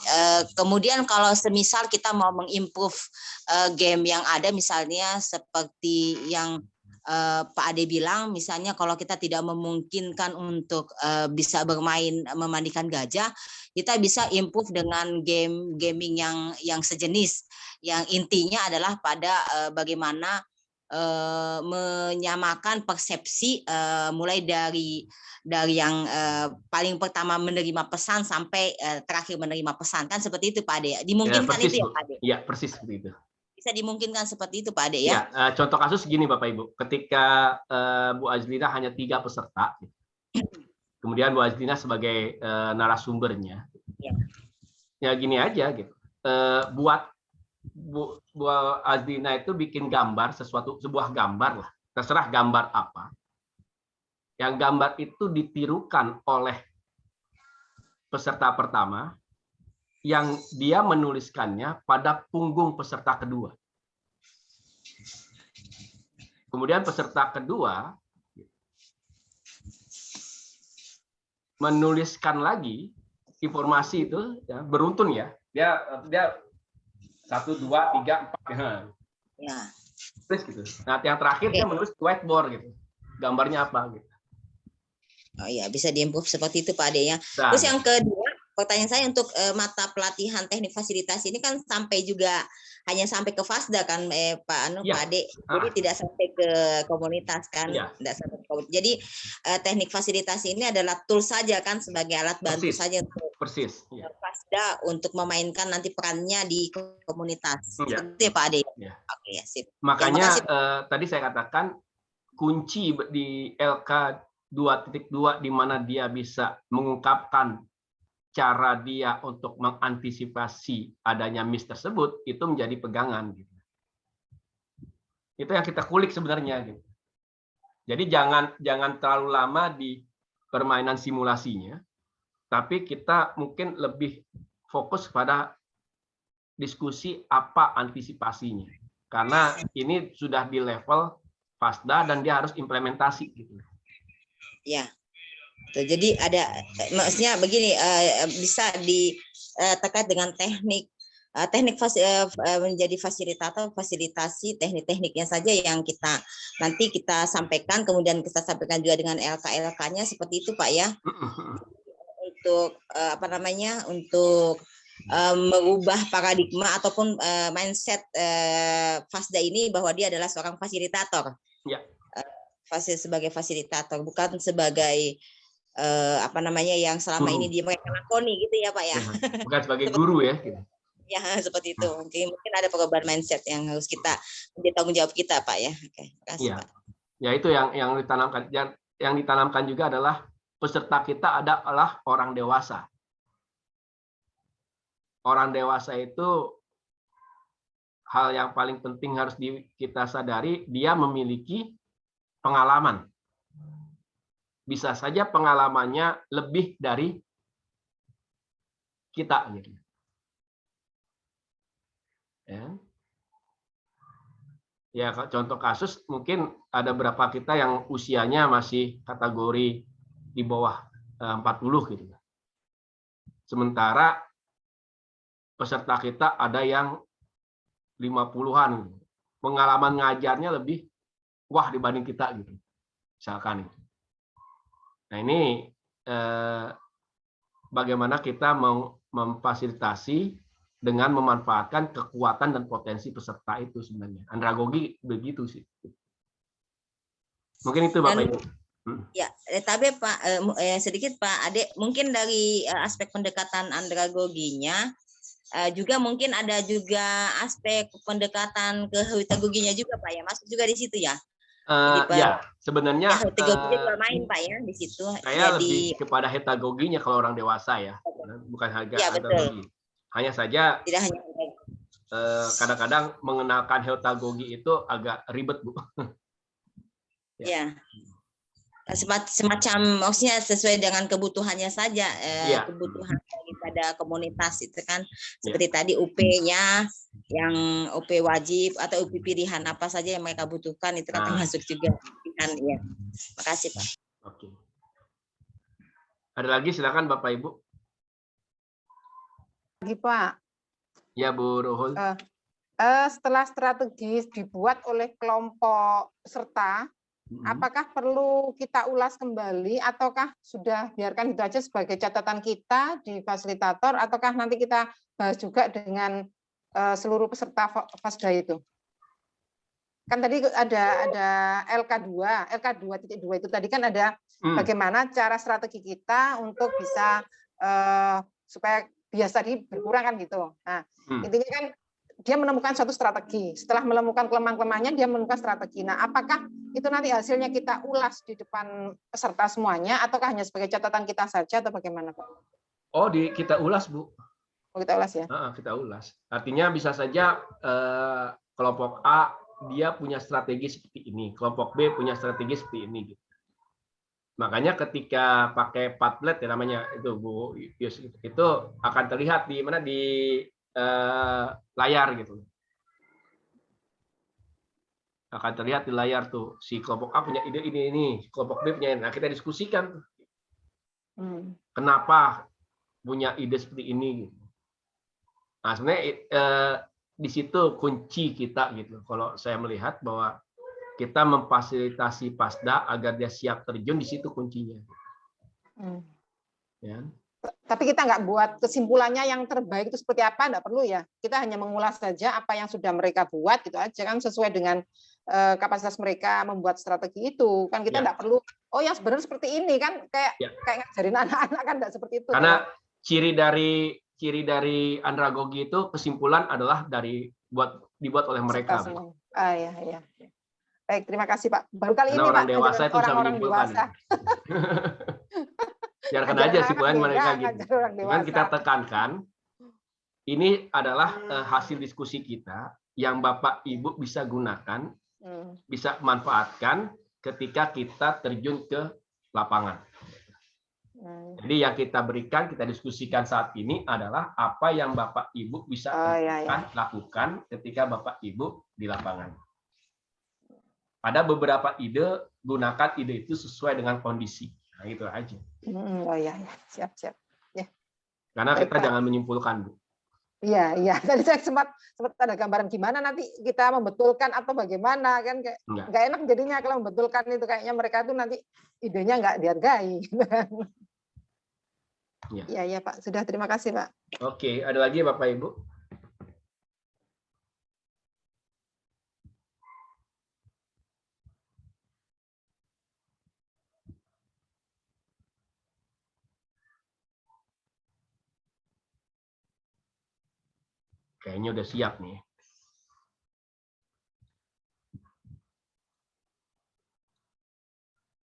S11: Kemudian kalau semisal kita mau mengimprove game yang ada misalnya seperti yang Pak Ade bilang, misalnya kalau kita tidak memungkinkan untuk bisa bermain memandikan gajah, kita bisa improve dengan gaming yang sejenis, yang intinya adalah pada bagaimana menyamakan persepsi mulai dari yang paling pertama menerima pesan sampai terakhir menerima pesan, kan seperti itu Pak Ade. Dimungkinkan
S2: ya,
S11: itu ya Pak Ade?
S2: Iya, persis seperti itu.
S11: Bisa dimungkinkan seperti itu Pak Ade ya?
S2: Contoh kasus gini Bapak Ibu, ketika Bu Azlina hanya 3 peserta, kemudian Bu Azlina sebagai narasumbernya, ya gini aja gitu, buat Bu Azlina itu bikin gambar sebuah gambar lah, terserah gambar apa, yang gambar itu ditirukan oleh peserta pertama, yang dia menuliskannya pada punggung peserta kedua. Kemudian peserta kedua menuliskan lagi informasi itu ya, beruntun ya. Dia 1, 2, 3, 4.
S11: Ya.
S2: Terus gitu. Nah, yang terakhir dia menulis whiteboard gitu. Gambarnya apa gitu.
S11: Oh iya, bisa diimprove seperti itu Pak Ade ya. Terus yang kedua, pertanyaan saya untuk mata pelatihan teknik fasilitasi ini kan hanya sampai ke Fasda kan Pak Pak Ade. Jadi tidak sampai ke komunitas kan. Tidak sampai ke komunitas. Jadi teknik fasilitasi ini adalah tool saja kan sebagai alat bantu saja untuk Fasda untuk memainkan nanti perannya di komunitas. Seperti Pak Ade. Oke, ya, sip.
S2: Makanya tadi saya katakan kunci di LK 2.2 di mana dia bisa mengungkapkan cara dia untuk mengantisipasi adanya miss tersebut itu menjadi pegangan gitu. Itu yang kita kulik sebenarnya gitu. Jadi jangan terlalu lama di permainan simulasinya, tapi kita mungkin lebih fokus pada diskusi apa antisipasinya. Karena ini sudah di level Fasda dan dia harus implementasi gitu.
S11: Ya. Jadi maksudnya begini, bisa terkait dengan teknik menjadi fasilitator, fasilitasi teknik-tekniknya saja yang nanti kita sampaikan, kemudian kita sampaikan juga dengan LK-LK-nya seperti itu Pak ya. Untuk untuk mengubah paradigma ataupun mindset Fasda ini bahwa dia adalah seorang fasilitator.
S2: Ya.
S11: Sebagai fasilitator, bukan sebagai yang selama ini dia mereka lakoni gitu ya Pak ya.
S2: Bukan sebagai guru ya.
S11: Ya seperti itu. Mungkin ada perubahan mindset yang harus kita menjadi tanggung jawab kita Pak ya. Oke, terima kasih Pak.
S2: Ya itu yang ditanamkan. Yang ditanamkan juga adalah peserta kita adalah orang dewasa. Orang dewasa itu hal yang paling penting harus kita sadari, dia memiliki pengalaman. Bisa saja pengalamannya lebih dari kita. Gitu. Ya, contoh kasus mungkin ada berapa kita yang usianya masih kategori di bawah 40 gitu. Sementara peserta kita ada yang 50-an. Pengalaman ngajarnya lebih wah dibanding kita gitu. Misalkan itu. Nah, ini bagaimana kita mau memfasilitasi dengan memanfaatkan kekuatan dan potensi peserta itu sebenarnya. Andragogi begitu sih. Mungkin itu Bapak Ibu.
S11: Ya, tapi Pak sedikit Pak Ade, mungkin dari aspek pendekatan andragoginya juga mungkin ada juga aspek pendekatan ke heutagoginya juga Pak ya, masuk juga di situ ya.
S2: Ya, sebenarnya
S11: heutagoginya main Pak ya di situ.
S2: Saya lebih kepada heutagoginya kalau orang dewasa ya, bukan harga andragogi. Hanya saja kadang-kadang mengenalkan heutagogi itu agak ribet Bu.
S11: Ya. Semacam maksudnya sesuai dengan kebutuhannya saja, kebutuhan daripada komunitas itu kan seperti tadi UP-nya yang UP wajib atau UP pilihan apa saja yang mereka butuhkan itu kan termasuk juga kan ya. Makasih Pak.
S2: Oke. Ada lagi silakan Bapak Ibu.
S1: Lagi Pak.
S2: Ya Bu Rohul.
S1: Setelah strategi dibuat oleh kelompok peserta, apakah perlu kita ulas kembali ataukah sudah biarkan itu aja sebagai catatan kita di fasilitator ataukah nanti kita bahas juga dengan seluruh peserta Fasda itu? Kan tadi ada LK 2.2 itu tadi kan ada bagaimana cara strategi kita untuk bisa supaya bias tadi berkurang kan gitu. Nah, intinya kan dia menemukan suatu strategi. Setelah menemukan kelemahan-kelemahannya, dia menemukan strategi. Nah, apakah itu nanti hasilnya kita ulas di depan peserta semuanya, ataukah hanya sebagai catatan kita saja, atau bagaimana, Pak?
S2: Oh, kita ulas, Bu.
S1: Oh, kita ulas ya?
S2: Kita ulas. Artinya bisa saja kelompok A, dia punya strategi seperti ini. Kelompok B punya strategi seperti ini. Gitu. Makanya ketika pakai Padlet ya namanya itu Bu Yus, itu akan terlihat di mana di layar gitu. Akan terlihat di layar tuh si kelompok A punya ide ini, kelompok B punya ini. Nah, kita diskusikan kenapa punya ide seperti ini. Nah, sebenarnya di situ kunci kita gitu. Kalau saya melihat bahwa kita memfasilitasi Fasda agar dia siap terjun, di situ kuncinya. Ya.
S1: Tapi kita nggak buat kesimpulannya yang terbaik itu seperti apa, nggak perlu ya. Kita hanya mengulas saja apa yang sudah mereka buat, gitu aja kan, sesuai dengan kapasitas mereka membuat strategi itu. Kan kita nggak perlu, oh yang sebenarnya seperti ini kan, kayak ngajarin anak-anak kan nggak seperti itu.
S2: Karena ciri dari andragogi itu kesimpulan adalah dibuat oleh mereka.
S1: Iya. Baik, terima kasih Pak. Baru kali
S2: karena
S1: ini
S2: orang
S1: Pak,
S2: dewasa itu bisa menyimpulkan. Biarkan aja kesimpulan mereka gitu. Dengan kita tekankan, ini adalah hasil diskusi kita yang Bapak Ibu bisa gunakan, bisa manfaatkan ketika kita terjun ke lapangan. Jadi yang kita berikan, kita diskusikan saat ini adalah apa yang Bapak Ibu bisa lakukan ketika Bapak Ibu di lapangan. Ada beberapa ide, gunakan ide itu sesuai dengan kondisi. Nah, itu aja.
S1: Oh ya, siap. Ya.
S2: Karena kita jangan menyimpulkan, Bu.
S1: Iya. Tadi saya sempat ada gambaran gimana nanti kita membetulkan atau bagaimana kan, kayak nggak enak jadinya kalau membetulkan itu, kayaknya mereka itu nanti idenya nggak dihargai. Iya Pak, sudah, terima kasih Pak.
S2: Oke, ada lagi Bapak Ibu? Kayaknya udah siap nih.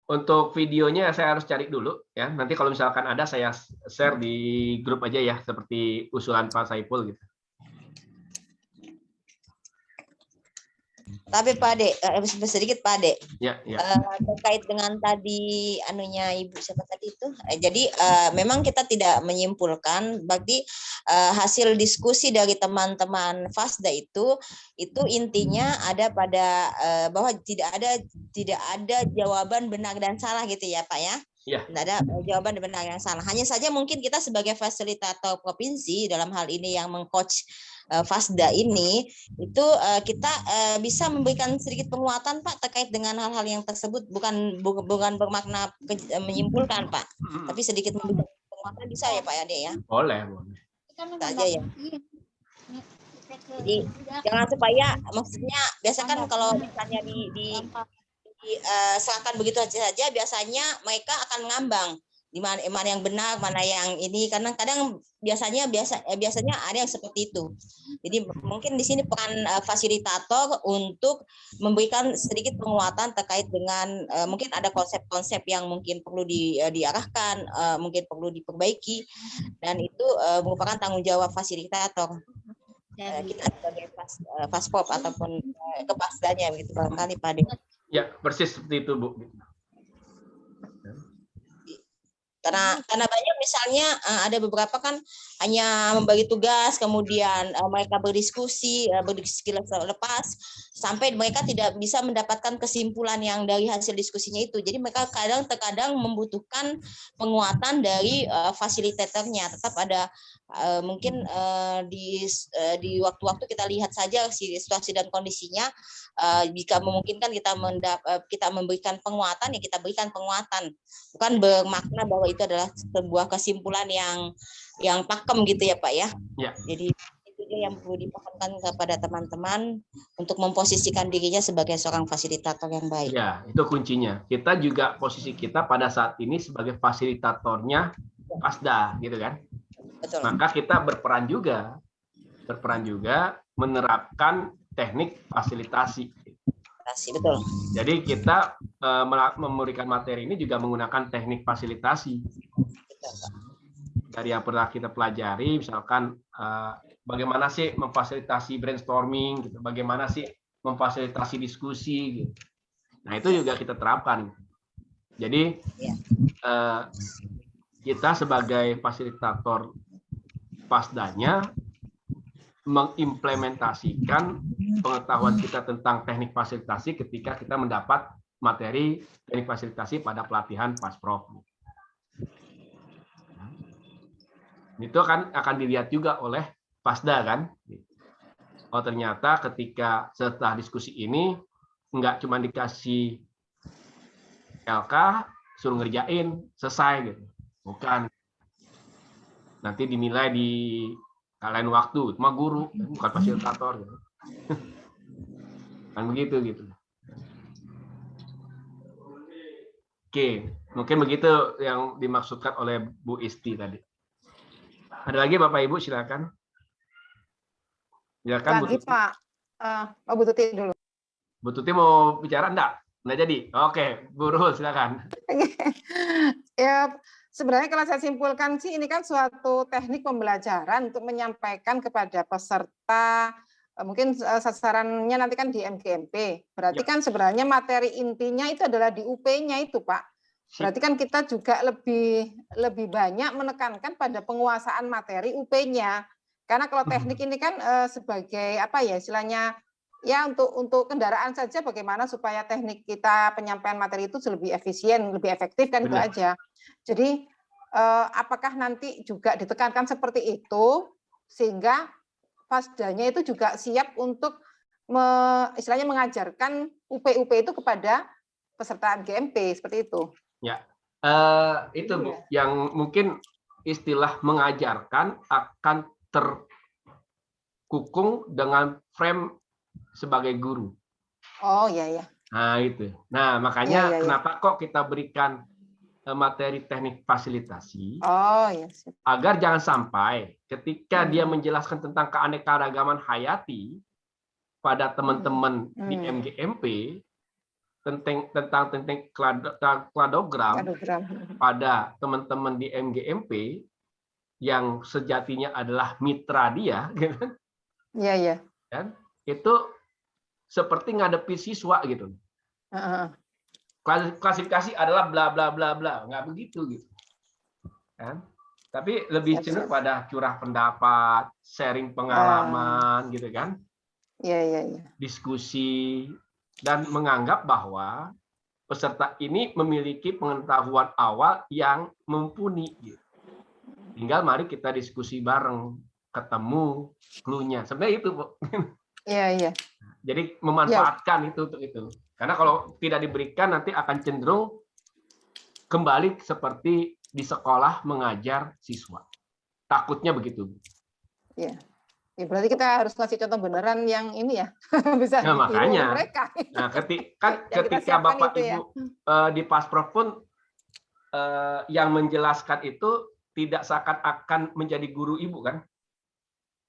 S2: Untuk videonya saya harus cari dulu ya. Nanti kalau misalkan ada saya share di grup aja ya, seperti usulan Pak Saiful gitu.
S11: Tapi Pak Ade, sedikit Pak Ade.
S2: Ya.
S11: Terkait dengan tadi anunya Ibu siapa tadi itu. Jadi memang kita tidak menyimpulkan, berarti hasil diskusi dari teman-teman FASDA itu intinya ada pada bahwa tidak ada jawaban benar dan salah gitu ya Pak ya. Tidak ada jawaban benar yang salah. Hanya saja mungkin kita sebagai fasilitator provinsi dalam hal ini yang mengcoach FASDA ini, itu kita bisa memberikan sedikit penguatan Pak terkait dengan hal-hal yang tersebut, bukan bermakna menyimpulkan Pak, tapi sedikit memberikan penguatan bisa ya Pak Ade ya?
S2: Boleh.
S11: Saja ya. Jadi jangan supaya, maksudnya biasa kan kalau misalnya serahkan begitu saja, biasanya mereka akan ngambang di mana yang benar, mana yang ini, karena kadang biasanya ada yang seperti itu. Jadi mungkin di sini peran fasilitator untuk memberikan sedikit penguatan terkait dengan mungkin ada konsep-konsep yang mungkin perlu diarahkan, mungkin perlu diperbaiki, dan itu merupakan tanggung jawab fasilitator. Kita sebagai Faspop ataupun kepasdanya begitu barangkali Pak Ade.
S2: Ya, persis seperti itu, Bu.
S11: Karena banyak misalnya ada beberapa kan hanya membagi tugas, kemudian mereka berdiskusi lepas sampai mereka tidak bisa mendapatkan kesimpulan yang dari hasil diskusinya itu. Jadi mereka terkadang membutuhkan penguatan dari fasilitatornya. Tetap ada mungkin di waktu-waktu kita lihat saja situasi dan kondisinya, jika memungkinkan kita memberikan penguatan, ya kita berikan penguatan, bukan bermakna bahwa itu adalah sebuah kesimpulan yang pakem gitu ya Pak ya. Jadi itu yang perlu dipahamkan kepada teman-teman untuk memposisikan dirinya sebagai seorang fasilitator yang baik.
S2: Ya, itu kuncinya. Kita juga posisi kita pada saat ini sebagai fasilitatornya FASDA gitu kan.
S11: Betul.
S2: Maka kita berperan juga menerapkan teknik fasilitasi.
S11: Betul.
S2: Jadi kita memberikan materi ini juga menggunakan teknik fasilitasi. Dari yang pernah kita pelajari, misalkan bagaimana sih memfasilitasi brainstorming, gitu. Bagaimana sih memfasilitasi diskusi, gitu. Nah itu juga kita terapkan. Jadi kita sebagai fasilitator FASDA-nya mengimplementasikan pengetahuan kita tentang teknik fasilitasi ketika kita mendapat materi teknik fasilitasi pada pelatihan Pasprov. Itu akan dilihat juga oleh FASDA kan. Oh ternyata ketika setelah diskusi ini nggak cuma dikasih LK suruh ngerjain selesai gitu. Bukan. nanti dinilai di lain waktu, cuma guru bukan fasilitator gitu. Kan begitu gitu. Oke, mungkin begitu yang dimaksudkan oleh Bu Isti tadi. Ada lagi Bapak Ibu, silakan. Silakan
S1: lagi Pak. Bu Tuti dulu.
S2: Bu Tuti mau bicara enggak? Enggak jadi. Oke, Bu Ruhul silakan.
S1: Ya, sebenarnya kalau saya simpulkan sih ini kan suatu teknik pembelajaran untuk menyampaikan kepada peserta, mungkin sasarannya nanti kan di MGMP. Berarti kan sebenarnya materi intinya itu adalah di UP-nya itu, Pak. Berarti kan kita juga lebih banyak menekankan pada penguasaan materi UP-nya. Karena kalau teknik ini kan sebagai apa ya istilahnya ya untuk kendaraan saja bagaimana supaya teknik kita penyampaian materi itu lebih efisien, lebih efektif kan itu aja. Jadi apakah nanti juga ditekankan seperti itu sehingga Fasdanya itu juga siap untuk istilahnya mengajarkan UP-UP itu kepada peserta MGMP seperti itu.
S2: Ya, itu Bu, yang mungkin istilah mengajarkan akan terkukung dengan frame sebagai guru.
S1: Oh iya ya.
S2: Nah itu. Nah makanya kenapa kok kita berikan materi teknik fasilitasi?
S1: Oh iya.
S2: Agar jangan sampai ketika dia menjelaskan tentang keanekaragaman hayati pada teman-teman di MGMP tentang kladogram pada teman-teman di MGMP yang sejatinya adalah mitra dia, gitu.
S1: Iya ya.
S2: Kan? Itu seperti ngadepi siswa gitu. Klasifikasi adalah bla bla bla bla, nggak begitu gitu. Kan? Tapi lebih cenderung pada curah pendapat, sharing pengalaman gitu kan.
S1: Iya.
S2: Diskusi dan menganggap bahwa peserta ini memiliki pengetahuan awal yang mumpuni gitu. Tinggal mari kita diskusi bareng, ketemu clue-nya. Sebenarnya itu, Bu.
S1: Iya.
S2: Jadi memanfaatkan itu untuk itu. Karena kalau tidak diberikan nanti akan cenderung kembali seperti di sekolah mengajar siswa. Takutnya begitu.
S1: Iya. Ya, berarti kita harus ngasih contoh beneran yang ini ya. Bisa
S2: makanya.
S1: Mereka.
S2: Nah, ketika Bapak Ibu di Pasprof pun yang menjelaskan itu tidak seakan-akan menjadi guru Ibu kan?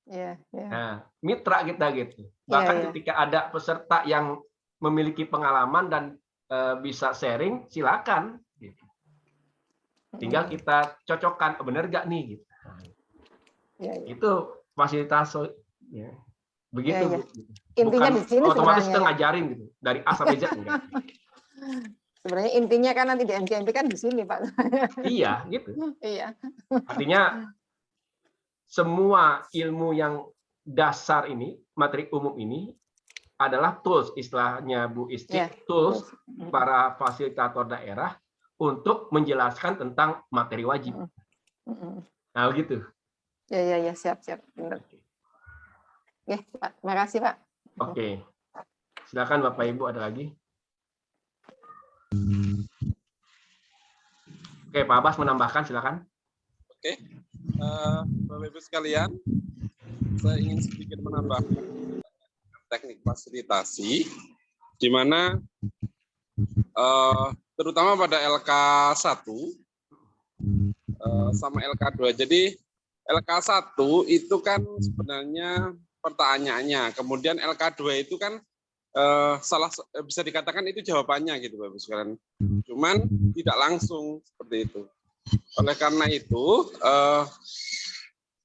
S1: Iya.
S2: Nah, mitra kita gitu. Bahkan ketika ada peserta yang memiliki pengalaman dan bisa sharing, silakan. Gitu. Tinggal kita cocokkan, benar gak nih? Gitu. Itu fasilitas, ya. Begitu. Bu.
S1: Intinya
S2: bukan
S1: di sini
S2: otomatis
S1: sebenarnya.
S2: kita ngajarin gitu dari A sampai Z enggak.
S1: Sebenarnya intinya kan nanti di MGMP kan di sini, Pak.
S2: Iya, gitu.
S1: Iya.
S2: Artinya semua ilmu yang dasar ini, materi umum ini adalah tools, istilahnya Bu Isti, tools para fasilitator daerah untuk menjelaskan tentang materi wajib. Nah, begitu.
S1: Ya, siap. Benar. Oke, Pak. Terima kasih, Pak.
S2: Oke. Silakan Bapak Ibu, ada lagi? Oke, Pak Abbas menambahkan, silakan.
S12: Oke, Bapak Ibu sekalian, saya ingin sedikit menambahkan teknik fasilitasi, di mana terutama pada LK1 sama LK2. Jadi LK1 itu kan sebenarnya pertanyaannya, kemudian LK2 itu kan bisa dikatakan itu jawabannya gitu Bapak Ibu sekalian. Cuman tidak langsung seperti itu. Oleh karena itu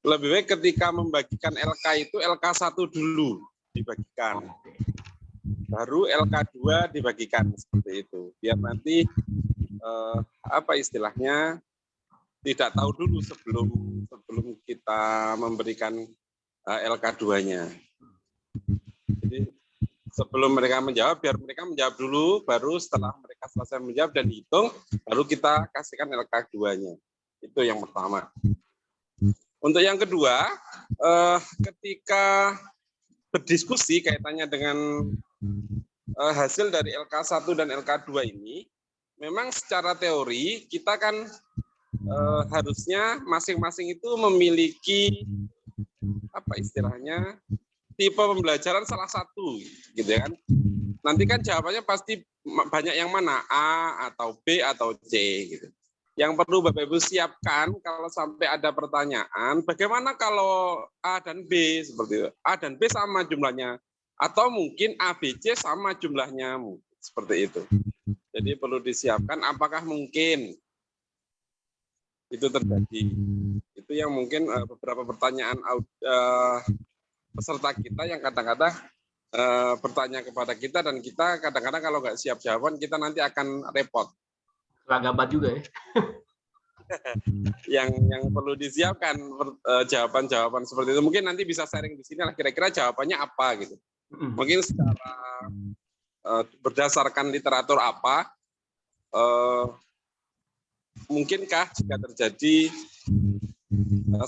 S12: lebih baik ketika membagikan LK itu LK1 dulu dibagikan. Baru LK2 dibagikan seperti itu. Biar nanti apa istilahnya tidak tahu dulu sebelum kita memberikan LK2-nya. Jadi sebelum mereka menjawab, biar mereka menjawab dulu, baru setelah mereka selesai menjawab dan dihitung, baru kita kasihkan LK2-nya. Itu yang pertama. Untuk yang kedua, ketika berdiskusi kaitannya dengan hasil dari LK1 dan LK2 ini, memang secara teori kita kan harusnya masing-masing itu memiliki apa istilahnya tipe pembelajaran salah satu, gitu ya kan? Nanti kan jawabannya pasti banyak yang mana, A atau B atau C, gitu. Yang perlu Bapak Ibu siapkan kalau sampai ada pertanyaan, bagaimana kalau A dan B seperti itu? A dan B sama jumlahnya, atau mungkin A, B, C sama jumlahnya, seperti itu. Jadi perlu disiapkan apakah mungkin itu terjadi. Itu yang mungkin beberapa pertanyaan peserta kita yang kadang-kadang bertanya kepada kita, dan kita kadang-kadang kalau nggak siap jawaban kita nanti akan repot.
S2: Lagabat juga ya.
S12: yang perlu disiapkan jawaban-jawaban seperti itu. Mungkin nanti bisa sharing di sini lah kira-kira jawabannya apa gitu. Mungkin secara berdasarkan literatur apa, mungkinkah jika terjadi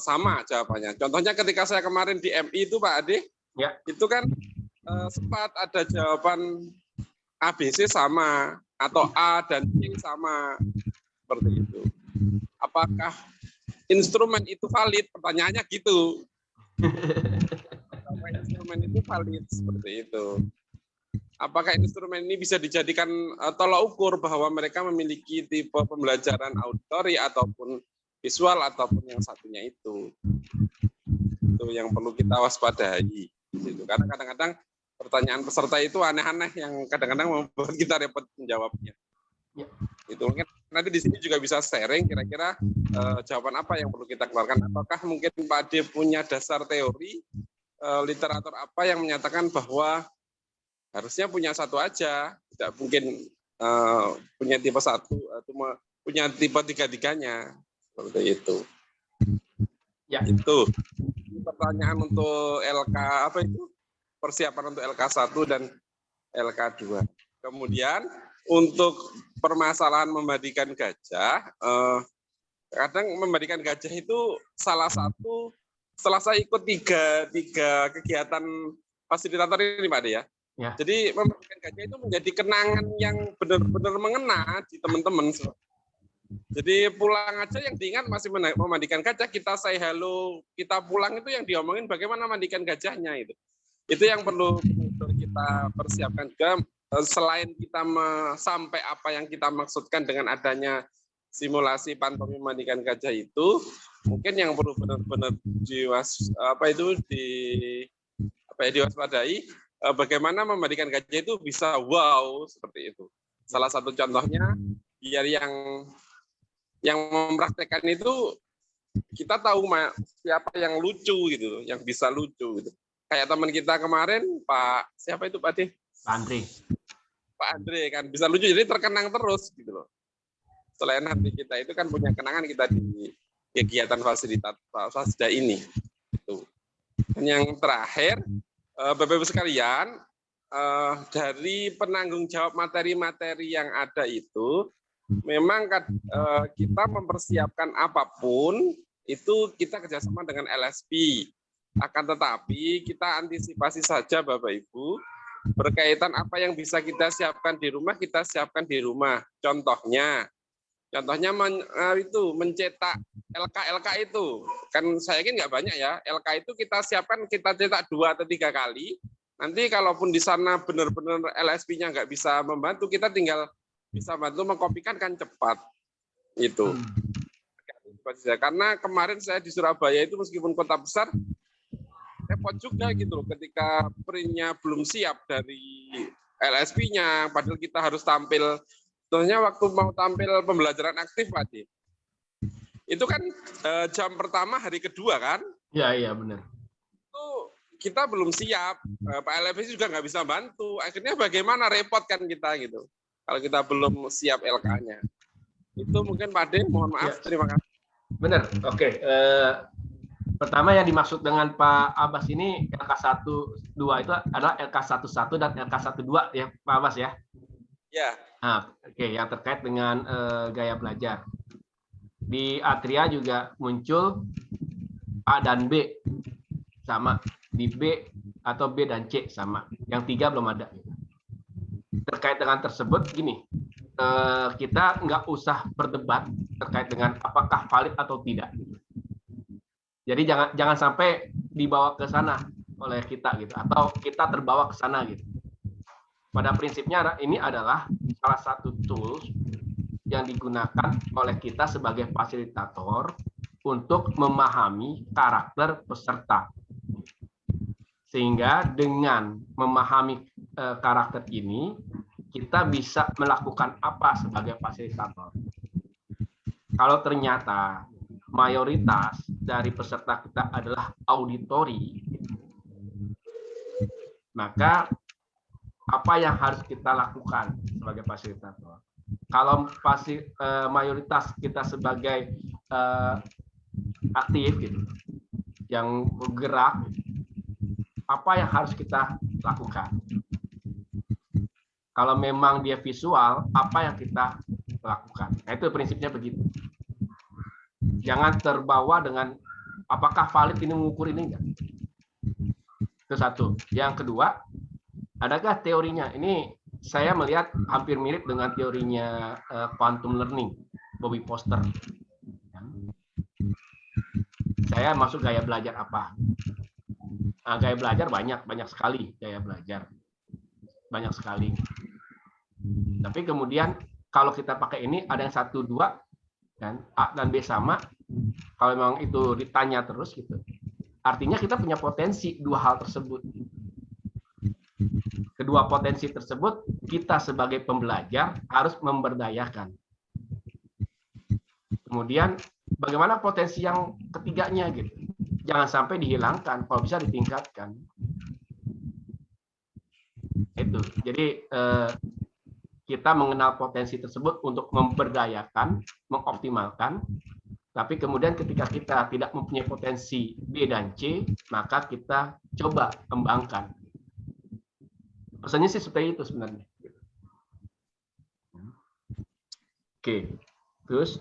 S12: sama jawabannya. Contohnya ketika saya kemarin di MI itu Pak Ade, ya. Itu kan sempat ada jawaban ABC sama atau A dan C sama, seperti itu. Apakah instrumen itu valid? Pertanyaannya gitu. Apakah instrumen itu valid? Seperti itu. Apakah instrumen ini bisa dijadikan tolak ukur bahwa mereka memiliki tipe pembelajaran auditory ataupun visual ataupun yang satunya itu. Itu yang perlu kita waspadai. Gitu. Karena kadang-kadang pertanyaan peserta itu aneh-aneh yang kadang-kadang membuat kita repot menjawabnya. Ya. Itu mungkin nanti di sini juga bisa sharing kira-kira jawaban apa yang perlu kita keluarkan. Apakah mungkin Pak Ade punya dasar teori literatur apa yang menyatakan bahwa harusnya punya satu aja, tidak mungkin punya tipe satu atau punya tipe tiga-tiganya, seperti itu. Ya. Itu pertanyaan untuk LK apa itu? Persiapan untuk LK1 dan LK2. Kemudian untuk permasalahan memandikan gajah, kadang memandikan gajah itu salah satu setelah saya ikut tiga kegiatan fasilitator ini Pak Ade ya. Ya. Jadi memandikan gajah itu menjadi kenangan yang benar-benar mengena di teman-teman. Jadi pulang aja yang diingat masih memandikan gajah, kita say hello, kita pulang itu yang diomongin bagaimana mandikan gajahnya itu. Itu yang perlu kita persiapkan juga, selain kita sampai apa yang kita maksudkan dengan adanya simulasi pantomim mandikan gajah itu, mungkin yang perlu benar-benar diwaspadai, bagaimana memandikan gajah itu bisa wow seperti itu. Salah satu contohnya biar yang mempraktekkan itu kita tahu siapa yang lucu gitu, yang bisa lucu gitu. Kayak teman kita kemarin Pak siapa itu Pak Ade? Pak Andre kan bisa lucu, jadi terkenang terus gitu loh. Selain hati kita itu kan punya kenangan kita di kegiatan fasilitas ini. Gitu. Dan yang terakhir, Bapak Ibu sekalian, dari penanggung jawab materi-materi yang ada itu, memang kita mempersiapkan apapun, itu kita kerjasama dengan LSP. Akan tetapi kita antisipasi saja Bapak Ibu, berkaitan apa yang bisa kita siapkan di rumah, kita siapkan di rumah. Contohnya mencetak LK itu. Kan saya yakin nggak banyak ya. LK itu kita siapkan, kita cetak 2 atau 3 kali. Nanti kalaupun di sana benar-benar LSP-nya nggak bisa membantu, kita tinggal bisa bantu mengkopikan kan cepat. Itu. Karena kemarin saya di Surabaya itu meskipun kota besar, repot juga gitu loh ketika printnya belum siap dari LSP-nya, padahal kita harus tampil. Contohnya waktu mau tampil pembelajaran aktif Pak Ade, itu kan jam pertama hari kedua kan?
S2: Iya benar.
S12: Itu kita belum siap, Pak LSP juga nggak bisa bantu. Akhirnya bagaimana, repot kan kita gitu. Kalau kita belum siap LK-nya. Itu mungkin Pak Ade, mohon maaf, terima kasih.
S2: Benar, oke. Pertama yang dimaksud dengan Pak Abbas ini LK1, 2 itu adalah LK11 dan LK12 ya Pak Abbas ya?
S12: Ya.
S2: Nah, oke, yang terkait dengan gaya belajar. Di Atria juga muncul A dan B sama, di B atau B dan C sama, yang 3 belum ada. Terkait dengan tersebut gini, kita nggak usah berdebat terkait dengan apakah valid atau tidak. Jadi jangan sampai dibawa ke sana oleh kita gitu, atau kita terbawa ke sana gitu. Pada prinsipnya ini adalah salah satu tools yang digunakan oleh kita sebagai fasilitator untuk memahami karakter peserta. Sehingga dengan memahami karakter ini, kita bisa melakukan apa sebagai fasilitator. Kalau ternyata mayoritas dari peserta kita adalah auditori, maka apa yang harus kita lakukan sebagai fasilitator? Kalau mayoritas kita sebagai aktif, gitu, yang bergerak, apa yang harus kita lakukan? Kalau memang dia visual, apa yang kita lakukan? Nah, itu prinsipnya begitu. Jangan terbawa dengan apakah valid ini mengukur ini enggak. Itu satu. Yang kedua, adakah teorinya? Ini saya melihat hampir mirip dengan teorinya quantum learning, Bobby Foster. Saya masuk gaya belajar apa? Nah, gaya belajar banyak sekali gaya belajar. Banyak sekali. Tapi kemudian kalau kita pakai ini ada yang 1, 2, kan, A dan B sama. Kalau memang itu ditanya terus gitu, artinya kita punya potensi dua hal tersebut. Kedua potensi tersebut kita sebagai pembelajar harus memberdayakan. Kemudian bagaimana potensi yang ketiganya gitu? Jangan sampai dihilangkan, kalau bisa ditingkatkan. Itu. Jadi kita mengenal potensi tersebut untuk memberdayakan, mengoptimalkan. Tapi kemudian ketika kita tidak mempunyai potensi B dan C, maka kita coba kembangkan. Pesannya sih seperti itu sebenarnya. Oke, terus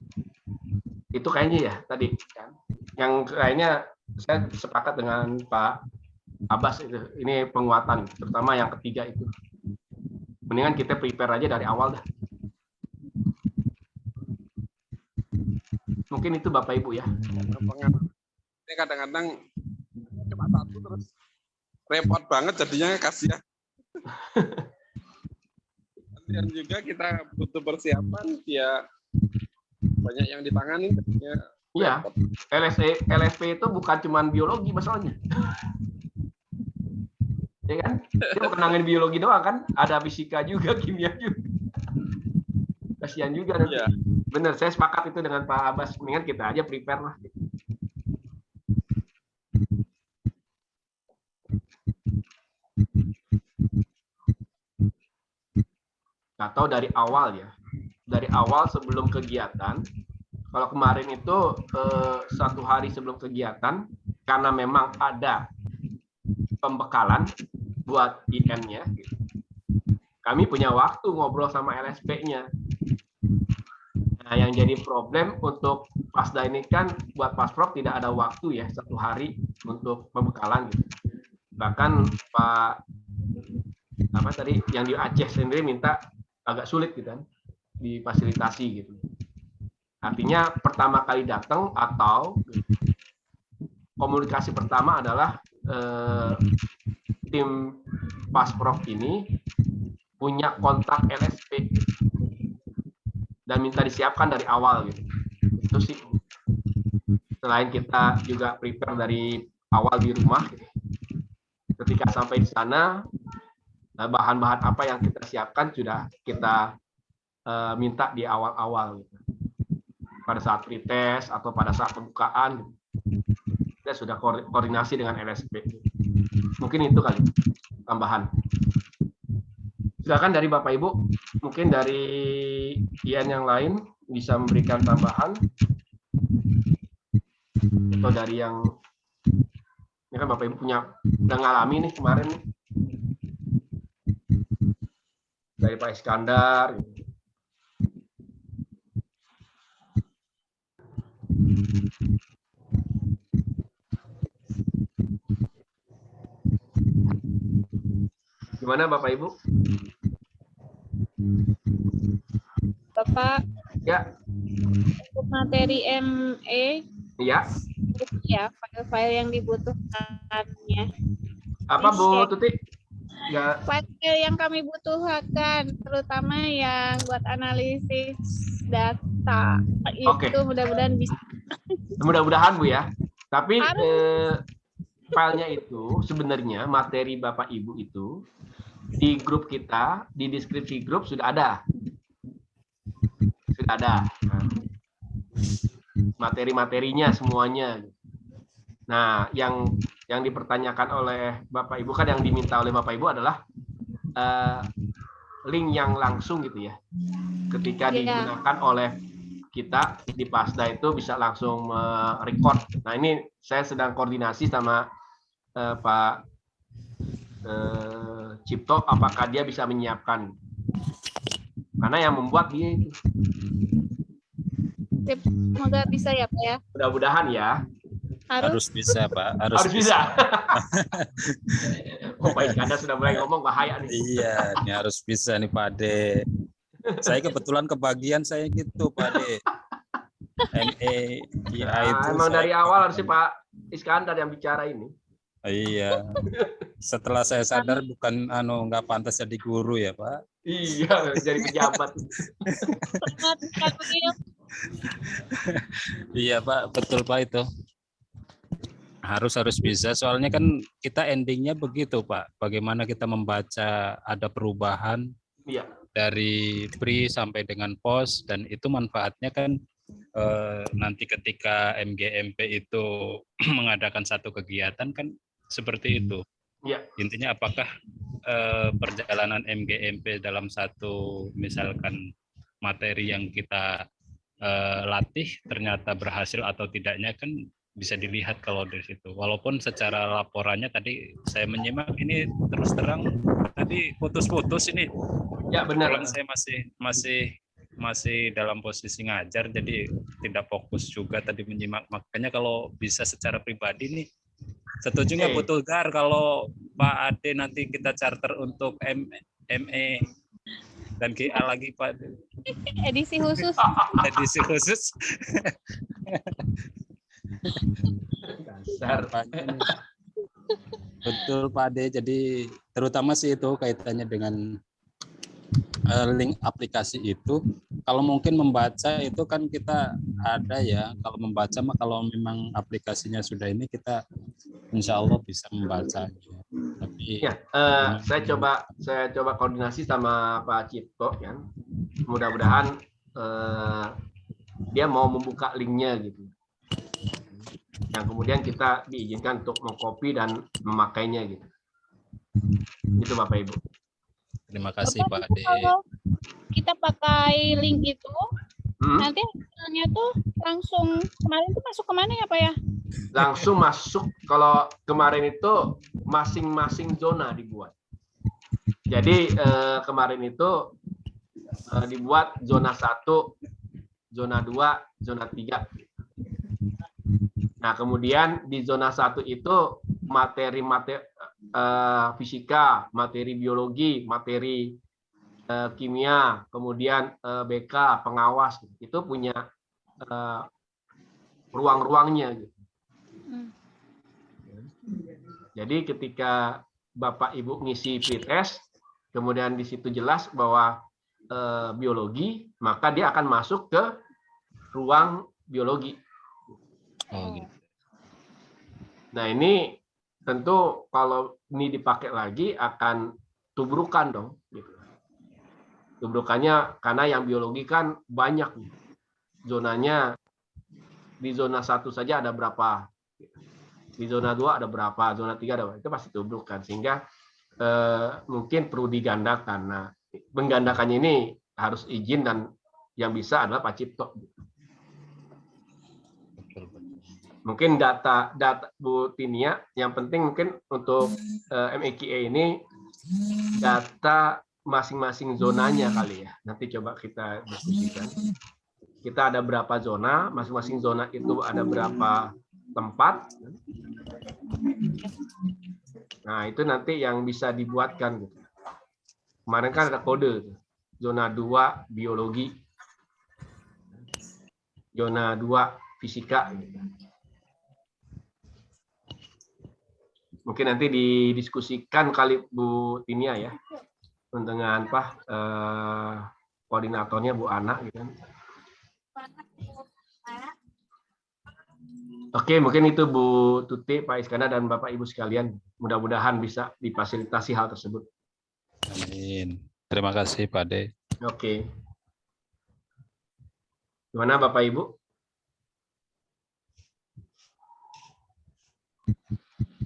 S2: itu kayaknya ya tadi. Yang kayaknya saya sepakat dengan Pak Abbas itu. Ini penguatan, terutama yang ketiga itu. Mendingan kita prepare aja dari awal dah. Mungkin itu Bapak Ibu ya.
S12: Ini kadang-kadang cuma satu terus repot banget jadinya, kasihan. Dan juga kita butuh persiapan, ya banyak yang ditangani.
S2: Iya, LSP itu bukan cuma biologi masalahnya. Ya kan? Dia bukan nangin biologi doang kan, ada fisika juga, kimia juga. Kasihan juga nanti. Ya. Bener, saya sepakat itu dengan Pak Abbas. Mendingan kita aja prepare lah. Atau dari awal ya. Dari awal sebelum kegiatan. Kalau kemarin itu 1 hari sebelum kegiatan, karena memang ada pembekalan buat IN-nya, kami punya waktu ngobrol sama LSP-nya. Nah, yang jadi problem untuk Pasda ini kan buat Pasprov tidak ada waktu ya 1 hari untuk pembekalan gitu. Bahkan Pak apa tadi yang di Aceh sendiri minta agak sulit gitu kan difasilitasi gitu. Artinya pertama kali datang atau komunikasi pertama adalah tim Pasprov ini punya kontak LSP dan minta disiapkan dari awal gitu. Itu sih. Selain kita juga prepare dari awal di rumah, gitu. Ketika sampai di sana, bahan-bahan apa yang kita siapkan sudah kita minta di awal-awal. Gitu. Pada saat pretest atau pada saat pembukaan, gitu. Kita sudah koordinasi dengan LSP. Mungkin itu kali tambahan. Silakan dari Bapak Ibu, mungkin dari IAN yang lain bisa memberikan tambahan, atau dari yang ini kan Bapak Ibu udah ngalami nih kemarin nih. Dari Pak Iskandar. Gimana Bapak Ibu?
S7: Bapak,
S2: ya.
S7: untuk materi ME.
S2: Iya.
S7: Ya, file-file yang dibutuhkannya.
S2: Apa Bu Tuti? Ya.
S7: File yang kami butuhkan, terutama yang buat analisis data.
S2: Oke.
S7: Itu mudah-mudahan bisa.
S2: Mudah-mudahan Bu ya. Tapi filenya itu sebenarnya materi Bapak Ibu itu di grup kita, di deskripsi grup sudah ada. Sudah ada. Materi-materinya semuanya. Nah, yang dipertanyakan oleh Bapak Ibu kan yang diminta oleh Bapak Ibu adalah link yang langsung gitu ya. Ketika digunakan oleh kita di Pasda itu bisa langsung record. Nah, ini saya sedang koordinasi sama Pak Cipto, apakah dia bisa menyiapkan? Karena yang membuat dia itu.
S7: Semoga bisa ya Pak ya.
S2: Mudah-mudahan ya.
S13: Harus bisa Pak.
S2: Harus bisa. Oh baik, Anda sudah mulai ngomong bahaya nih.
S13: Iya, ini harus bisa nih Pak Ade. Saya kebetulan kebagian saya gitu Pak Ade. ME ya itu.
S2: Emang dari awal harus Pak Iskandar yang bicara ini.
S13: Iya. Setelah saya sadar bukan nggak pantas jadi guru ya Pak.
S2: Iya, jadi pejabat.
S13: Iya Pak, betul Pak itu. Harus bisa, soalnya kan kita endingnya begitu Pak. Bagaimana kita membaca ada perubahan dari pre sampai dengan post, dan itu manfaatnya kan nanti ketika MGMP itu mengadakan satu kegiatan kan seperti itu. Intinya apakah perjalanan MGMP dalam satu misalkan materi yang kita latih ternyata berhasil atau tidaknya kan bisa dilihat kalau dari situ. Walaupun secara laporannya tadi saya menyimak ini terus terang tadi putus-putus ini.
S2: Ya benar.
S13: Saya masih dalam posisi ngajar jadi tidak fokus juga tadi menyimak. Makanya kalau bisa secara pribadi nih setuju nggak betul Gar kalau Pak Ade nanti kita charter untuk ME dan GA lagi Pak Ade.
S7: Edisi khusus.
S13: Edisi khusus.
S2: Dasar.
S13: Betul Pak Ade, jadi terutama sih itu kaitannya dengan link aplikasi itu. Kalau mungkin membaca itu kan kita ada ya, kalau membaca mah kalau memang aplikasinya sudah ini kita insya Allah bisa membaca. Tapi
S2: ya, saya coba koordinasi sama Pak Cipto ya. Mudah-mudahan dia mau membuka linknya gitu. Yang kemudian kita diizinkan untuk mengcopy dan memakainya gitu. Itu Bapak Ibu.
S13: Terima kasih Pak Ade.
S7: Kalau kita pakai link itu, nanti hasilnya tuh langsung kemarin tuh masuk kemana ya Pak ya?
S2: Langsung masuk, kalau kemarin itu masing-masing zona dibuat. Jadi kemarin itu dibuat zona 1, zona 2, zona 3. Nah, kemudian di zona 1 itu materi fisika, materi biologi, materi kimia, kemudian BK, pengawas, itu punya ruang-ruangnya. Gitu. Jadi ketika Bapak Ibu ngisi pretest, kemudian di situ jelas bahwa biologi, maka dia akan masuk ke ruang biologi.
S13: Oh, gitu.
S2: Nah ini tentu kalau ini dipakai lagi akan tubrukan dong. Gitu. Tubrukannya karena yang biologi kan banyak. Zonanya di zona 1 saja ada berapa. Di zona 2 ada berapa, zona 3 ada berapa. Itu pasti tubrukan. Sehingga mungkin perlu digandakan. Nah, menggandakannya ini harus izin dan yang bisa adalah Pak Cipto. Mungkin data Bu Tinia, yang penting mungkin untuk MEQA ini data masing-masing zonanya kali ya. Nanti coba kita diskusikan. Kita ada berapa zona, masing-masing zona itu ada berapa tempat. Nah, itu nanti yang bisa dibuatkan. Gitu. Kemarin kan ada kode, zona 2 biologi. zona 2 fisika. Mungkin nanti didiskusikan kali Bu Tinia ya dengan koordinatornya Bu Ana gitu kan. Oke, mungkin itu Bu Tuti, Pak Iskandar dan Bapak Ibu sekalian. Mudah-mudahan bisa difasilitasi hal tersebut.
S13: Amin. Terima kasih Pak Ade.
S2: Oke. Gimana Bapak Ibu?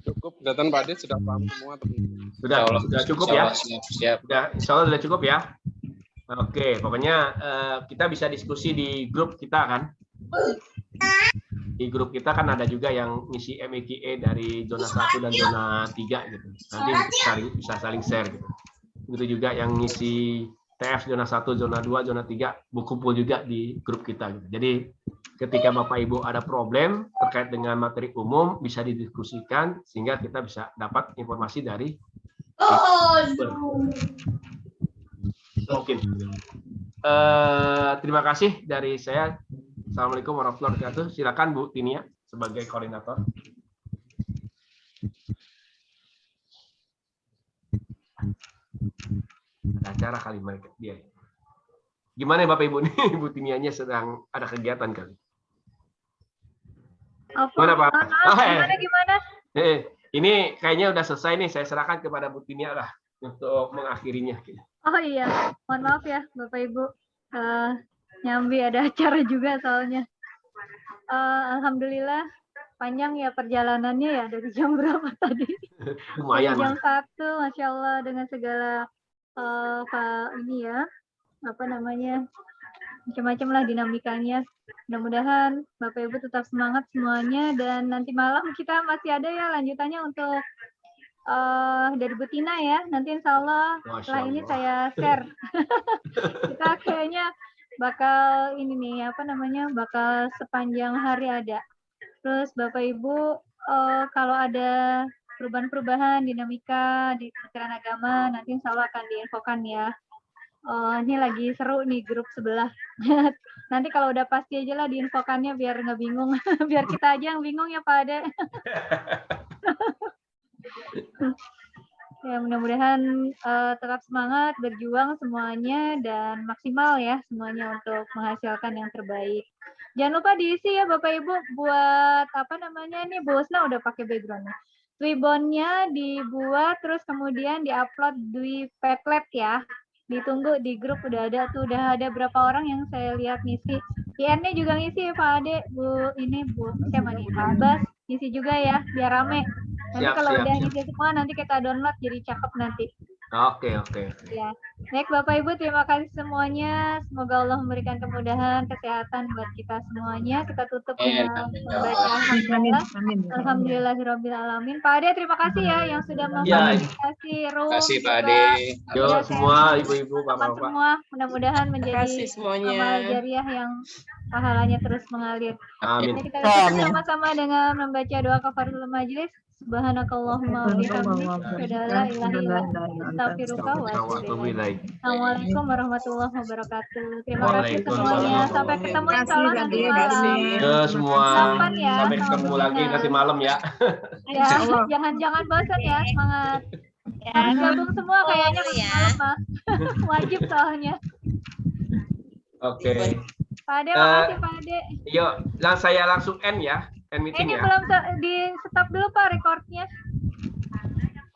S12: Cukup, kelihatan Pak Ade sudah paham semua teman-teman.
S2: Sudah cukup ya?
S5: Siap.
S2: Insya Allah sudah cukup ya? Oke, pokoknya kita bisa diskusi di grup kita kan? Di grup kita kan ada juga yang ngisi MEQE dari zona 1 dan zona 3 gitu. Nanti bisa saling share gitu. Begitu juga yang ngisi TF zona 1, zona 2, zona 3 berkumpul juga di grup kita gitu. Jadi ketika Bapak Ibu ada problem terkait dengan materi umum bisa didiskusikan sehingga kita bisa dapat informasi dari mungkin. Terima kasih dari saya. Assalamualaikum warahmatullahi wabarakatuh. Silakan Bu Tinia sebagai koordinator. Ada acara kali mereka dia. Gimana ya Bapak Ibu nih? Bu Tinianya sedang ada kegiatan kali. Gimana Pak?
S6: Gimana?
S2: Ini kayaknya udah selesai nih. Saya serahkan kepada Bu Tinia lah untuk mengakhirinya.
S6: Oh iya, mohon maaf ya Bapak Ibu. Nyambi ada acara juga soalnya. Alhamdulillah panjang ya perjalanannya ya dari jam berapa tadi?
S2: Lumayan.
S6: Jam 1, Masya Allah dengan segala ini ya, apa namanya, macam-macam lah dinamikanya. Mudah-mudahan Bapak Ibu tetap semangat semuanya dan nanti malam kita masih ada ya lanjutannya untuk dari Bu Tina ya. Nanti insya Allah setelah ini saya share. Kita kayaknya bakal ini nih apa namanya bakal sepanjang hari ada. Terus Bapak Ibu kalau ada perubahan-perubahan dinamika di Kementerian Agama nanti insya Allah akan diinfokan ya. Ini lagi seru nih grup sebelah. Nanti kalau udah pasti aja lah diinfokannya biar nggak bingung. Biar kita aja yang bingung ya Pak Ade. Ya mudah-mudahan tetap semangat berjuang semuanya dan maksimal ya semuanya untuk menghasilkan yang terbaik. Jangan lupa diisi ya Bapak Ibu buat apa namanya nih Bu Husna udah pakai backgroundnya. Twibonnya dibuat terus kemudian diupload di Padlet ya. Ditunggu di grup udah ada tuh udah ada berapa orang yang saya lihat ngisi. IN-nya juga ngisi ya Pak Ade, Bu ini Bu siapa nih Pak Abbas ngisi juga ya biar rame. Nanti kalau udah ngisi semua nanti kita download jadi cakep nanti.
S2: Oke.
S6: Ya. Baik Bapak Ibu terima kasih semuanya. Semoga Allah memberikan kemudahan, kesehatan buat kita semuanya. Kita tutup dengan membaca alhamdulillah. Alhamdulillahirabbil alamin. Pak Ade terima kasih ya yang sudah memfasilitasi room.
S5: Terima kasih Pak Ade.
S2: Yo semua ibu-ibu bapak-bapak.
S6: Semua mudah-mudahan menjadi amal jariah yang pahalanya terus mengalir.
S2: Amin.
S6: Kita sama-sama dengan membaca doa kafaratul majelis. Subhanakallahumma wa bihamdika asyhadu an la ilaha illa anta astaghfiruka wa atubu ilaik. Assalamualaikum warahmatullahi wabarakatuh. Terima kasih semuanya. Sampai ketemu insyaallah nanti malam.
S2: Semua. Sampai ketemu lagi nanti malam ya.
S6: Ya, jangan bosan ya, semangat. Harus gabung semua kayaknya malam mah. Wajib soalnya.
S2: Oke.
S6: Pak Ade, makasih Pak Ade.
S2: Yuk, saya langsung end ya. End meeting
S6: ini
S2: ya.
S6: Belum di stop dulu Pak recordnya.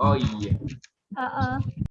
S2: Oh iya.